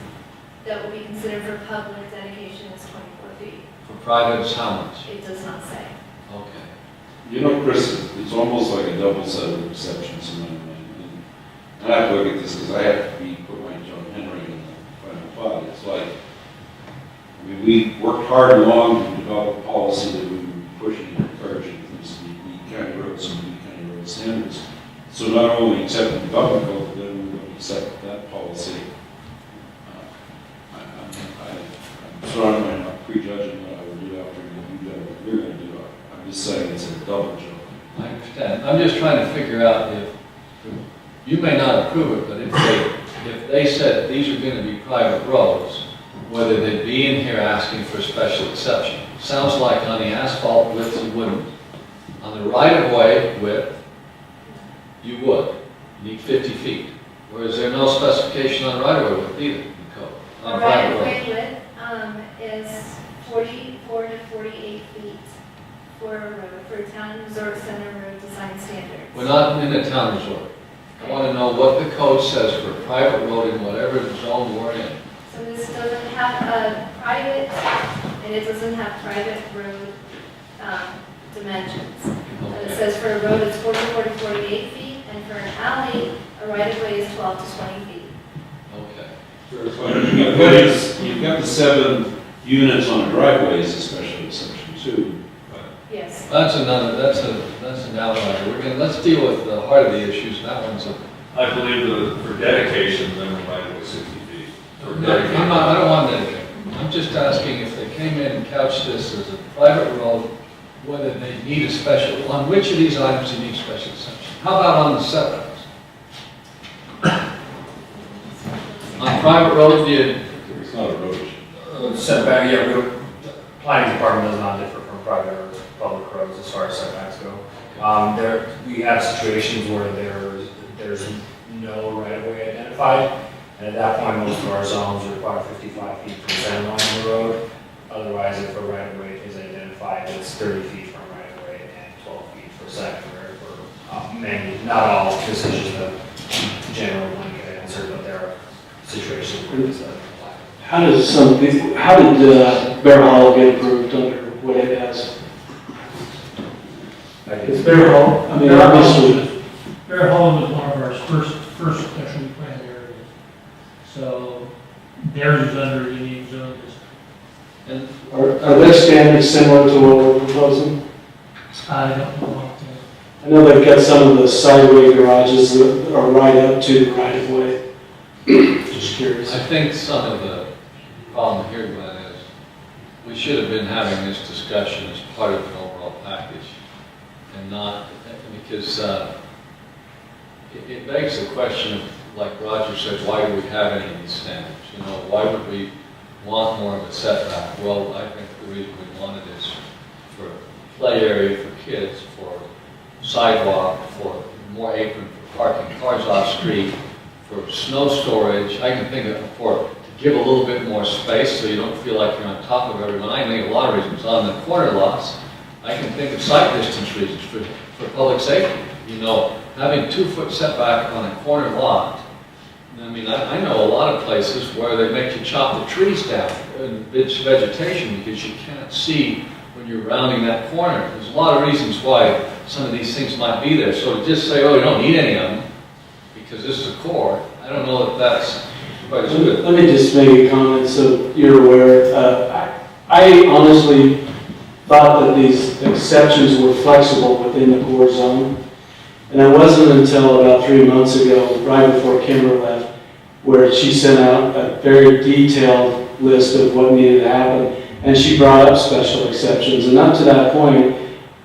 that will be considered for public dedication is 24 feet. For private, it's how much? It does not say. Okay. Chris, it's almost like a double set of exceptions in my mind. And I have to look at this because I have to put my John Henry in the final thought. It's like, we worked hard and long to develop a policy that we were pushing and encouraging things to meet county roads and meet county road standards. So not only accept the development code, but then we will accept that policy. So I'm not prejudging what I would do after you do what you're going to do. I'm just saying it's a double joke. I understand. I'm just trying to figure out if, you may not approve it, but if they said these are going to be private roads, whether they'd be in here asking for a special exception. Sounds like on the asphalt width you wouldn't. On the right-of-way width, you would. You need 50 feet. Whereas there's no specification on right-of-way width either in the code. The On private right-of-way roads. width is 44 to 48 feet for a road, for town resort center road design standards. We're not in a town resort. I want to know what the code says for a private road in whatever zone we're in. So this doesn't have a private, and it doesn't have private road dimensions. It says for a road it's 44 to 48 feet, and for an alley, a right-of-way is 12 to 20 feet. Okay. What is, you You got the 7 units on driveways, a special exception too. Yes. That's an outlier. Let's deal with the heart of the issues. That one's a. I believe that for dedication, then we're right away 60 feet. For No, dedication. I don't want that. I'm just asking if they came in and couched this as a private road, whether they need a special, on which of these items you need special exception? How about on the setbacks? On private road, It's not a road issue. Setback, yeah, planning department does not differ from private or public roads as far as setbacks go. We have situations where there's no right-of-way identified, and at that point, most of our zones require 55 feet from center line of the road. Otherwise, if a right-of-way is identified, it's 30 feet from right-of-way and 12 feet for secondary. For many, not all decisions that generally one can answer, but there are situations where it's applied. How did Bear Hollow get approved under what it has? It's Bear Hollow, I mean, obviously. Bear Hollow was one of our first special plan areas. So theirs is under the Indian zone district. and Are their standards similar to what we're proposing? I don't know. I know they've got some of the sideway garages that are right up to the right of way. Just curious. I think some of the problem here, Glenn, is we should have been having this discussion as part of an overall package and not, because it begs the question of, like Roger said, why do we have any of these standards? You know, why would we want more of a setback? Well, I think the reason we want it is for play area for kids, for sidewalk, for more apron for parking cars off street, for snow storage. I can think of to give a little bit more space so you don't feel like you're on top of everyone. I can think of a lot of reasons. On the corner lots, I can think of sight distance reasons for public safety. You know, having 2-foot setback on a corner lot. I mean, I know a lot of places where they make you chop the trees down and it's vegetation because you can't see when you're rounding that corner. There's a lot of reasons why some of these things might be there. So to just say, oh, you don't need any of them because this is a core, I don't know if that's quite as good. Let me just make a comment so you're aware. I honestly thought that these exceptions were flexible within the core zone. And it wasn't until about 3 months ago, right before Kimber left, where she sent out a very detailed list of what needed to happen. And she brought up special exceptions. And up to that point,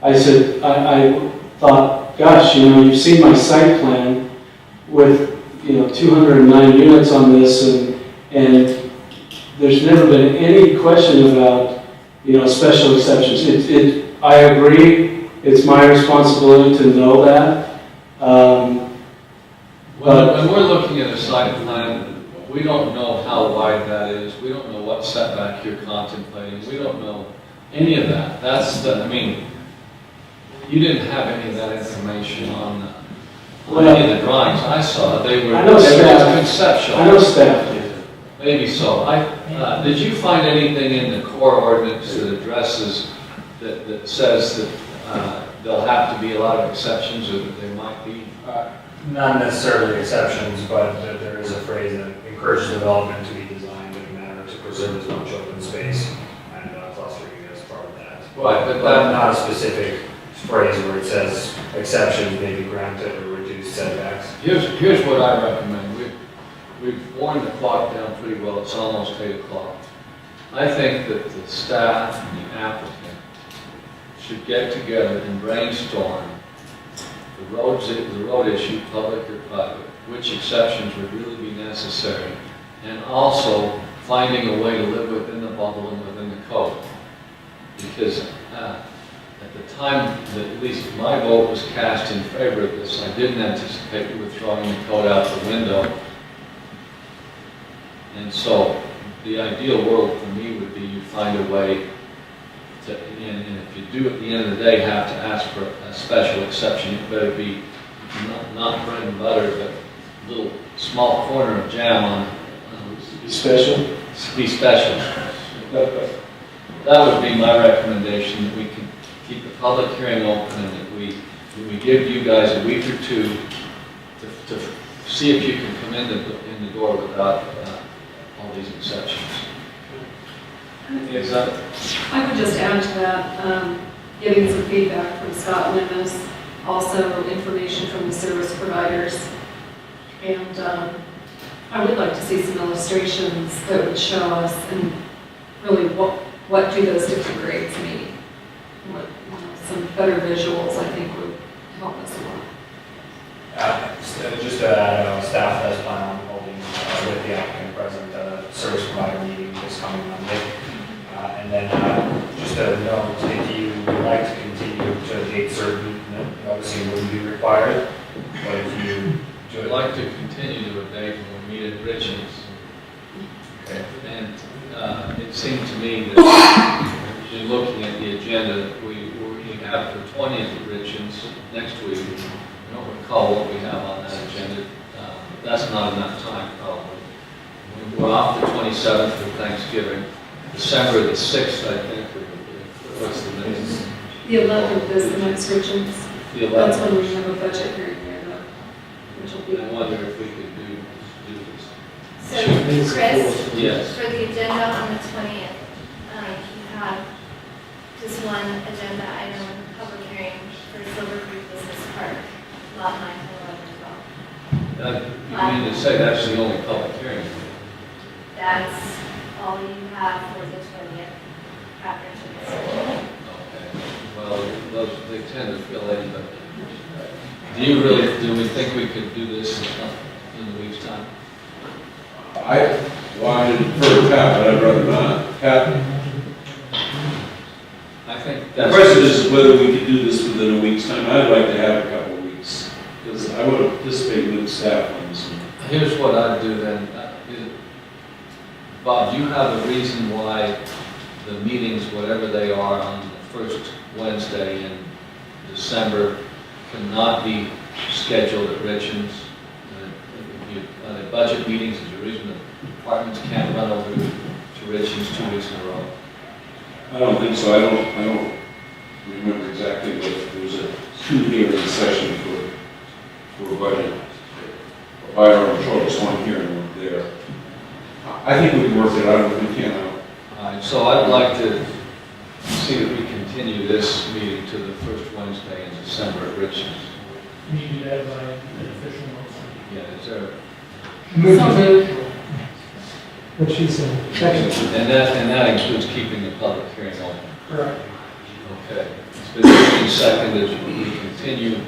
I said, I thought, gosh, you know, you've seen my site plan with, 209 units on this, and there's never been any question about, special exceptions. I agree, it's my responsibility to know that. When we're looking at a site plan, we don't know how wide that is. We don't know what setback you're contemplating. We don't know any of that. You didn't have any of that information on any of the drawings I saw. They were conceptual. I know staff did. Maybe so. Did you find anything in the core ordinance that addresses, that says that there'll have to be a lot of exceptions or that there might be? Not necessarily exceptions, but that there is a phrase that encourages development to be designed in a manner to preserve as much open space and clustering as part of that. Right, but not a specific phrase where it says exceptions may be granted or reduced setbacks. Here's what I recommend. We've worn the clock down pretty well. It's almost 8 o'clock. I think that the staff and the applicant should get together and brainstorm the road issue, public or private, which exceptions would really be necessary, and also finding a way to live within the bubble and within the code. Because at the time that at least my vote was cast in favor of this, I didn't anticipate we were throwing the code out the window. And so the ideal world for me would be you find a way to, and if you do at the end of the day have to ask for a special exception, it better be not bread and butter, but a little small corner of jam on. Be special? Be special. That would be my recommendation, that we can keep the public hearing open and that we give you guys a week or two to see if you can come in the door without all these exceptions. Is that, I would just add to that, getting some feedback from Scott Lemus, also information from the service providers. And I would like to see some illustrations that would show us and really what do those different grades mean. What, some better visuals, I think, would help us a lot. Just to add, staff has planned on holding with the applicant present a service provider meeting this coming Monday. And then just a note, if you would like to continue to a date certain, then obviously wouldn't be required. But if you do I'd it like to continue to a date when we meet at Richards. okay. And it seemed to me that in looking at the agenda, we have the 20th at Richards next week. I don't recall what we have on that agenda. That's not enough time, probably. We're off the 27th for Thanksgiving. December the 6th, I think. What's the next? The 11th is the next Richards. The That's 11th. when we have a budget hearing there, though, which will be. I wonder if we could do this. So, Chris, Yes. for the agenda on the 20th, you have just one agenda item, public hearing for Silver Creek Business Park, lot 9 to 11 You mean to say that's the only public hearing? That's all you have for the 20th after today's. Okay. Well, those, they tend to fill in, but do we think we could do this in a week's time? Well, I didn't prefer Pat, but I'd rather not. Pat, I think the that's. question is whether we could do this within a week's time. I'd like to have a couple of weeks, because I would participate with the staff on this one. Here's what I'd do then. Bob, do you have a reason why the meetings, whatever they are, on the first Wednesday in December cannot be scheduled at Richards? The budget meetings, is there a reason that departments can't run over to Richards 2 weeks in a row? I don't think so. I don't remember exactly, but there was a 2 hearing session for budget. By our own choice, 1 here and 1 there. I think we can work it out if we can. All right, so I'd like to see if we continue this meeting to the first Wednesday in December at Richards. You need to do that by an official motion. Yeah, is there? Move So to, moved. what she said, second. And that includes keeping the public hearing open. Correct. Okay. It's been moved and seconded that we continue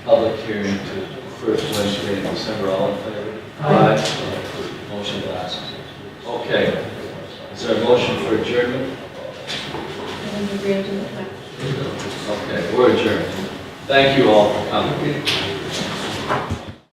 public hearing to the first Wednesday in December. All in favor? Aye. Motion passes. Okay. Is there a motion for adjournment? Okay, we're adjourned. Thank you all for coming.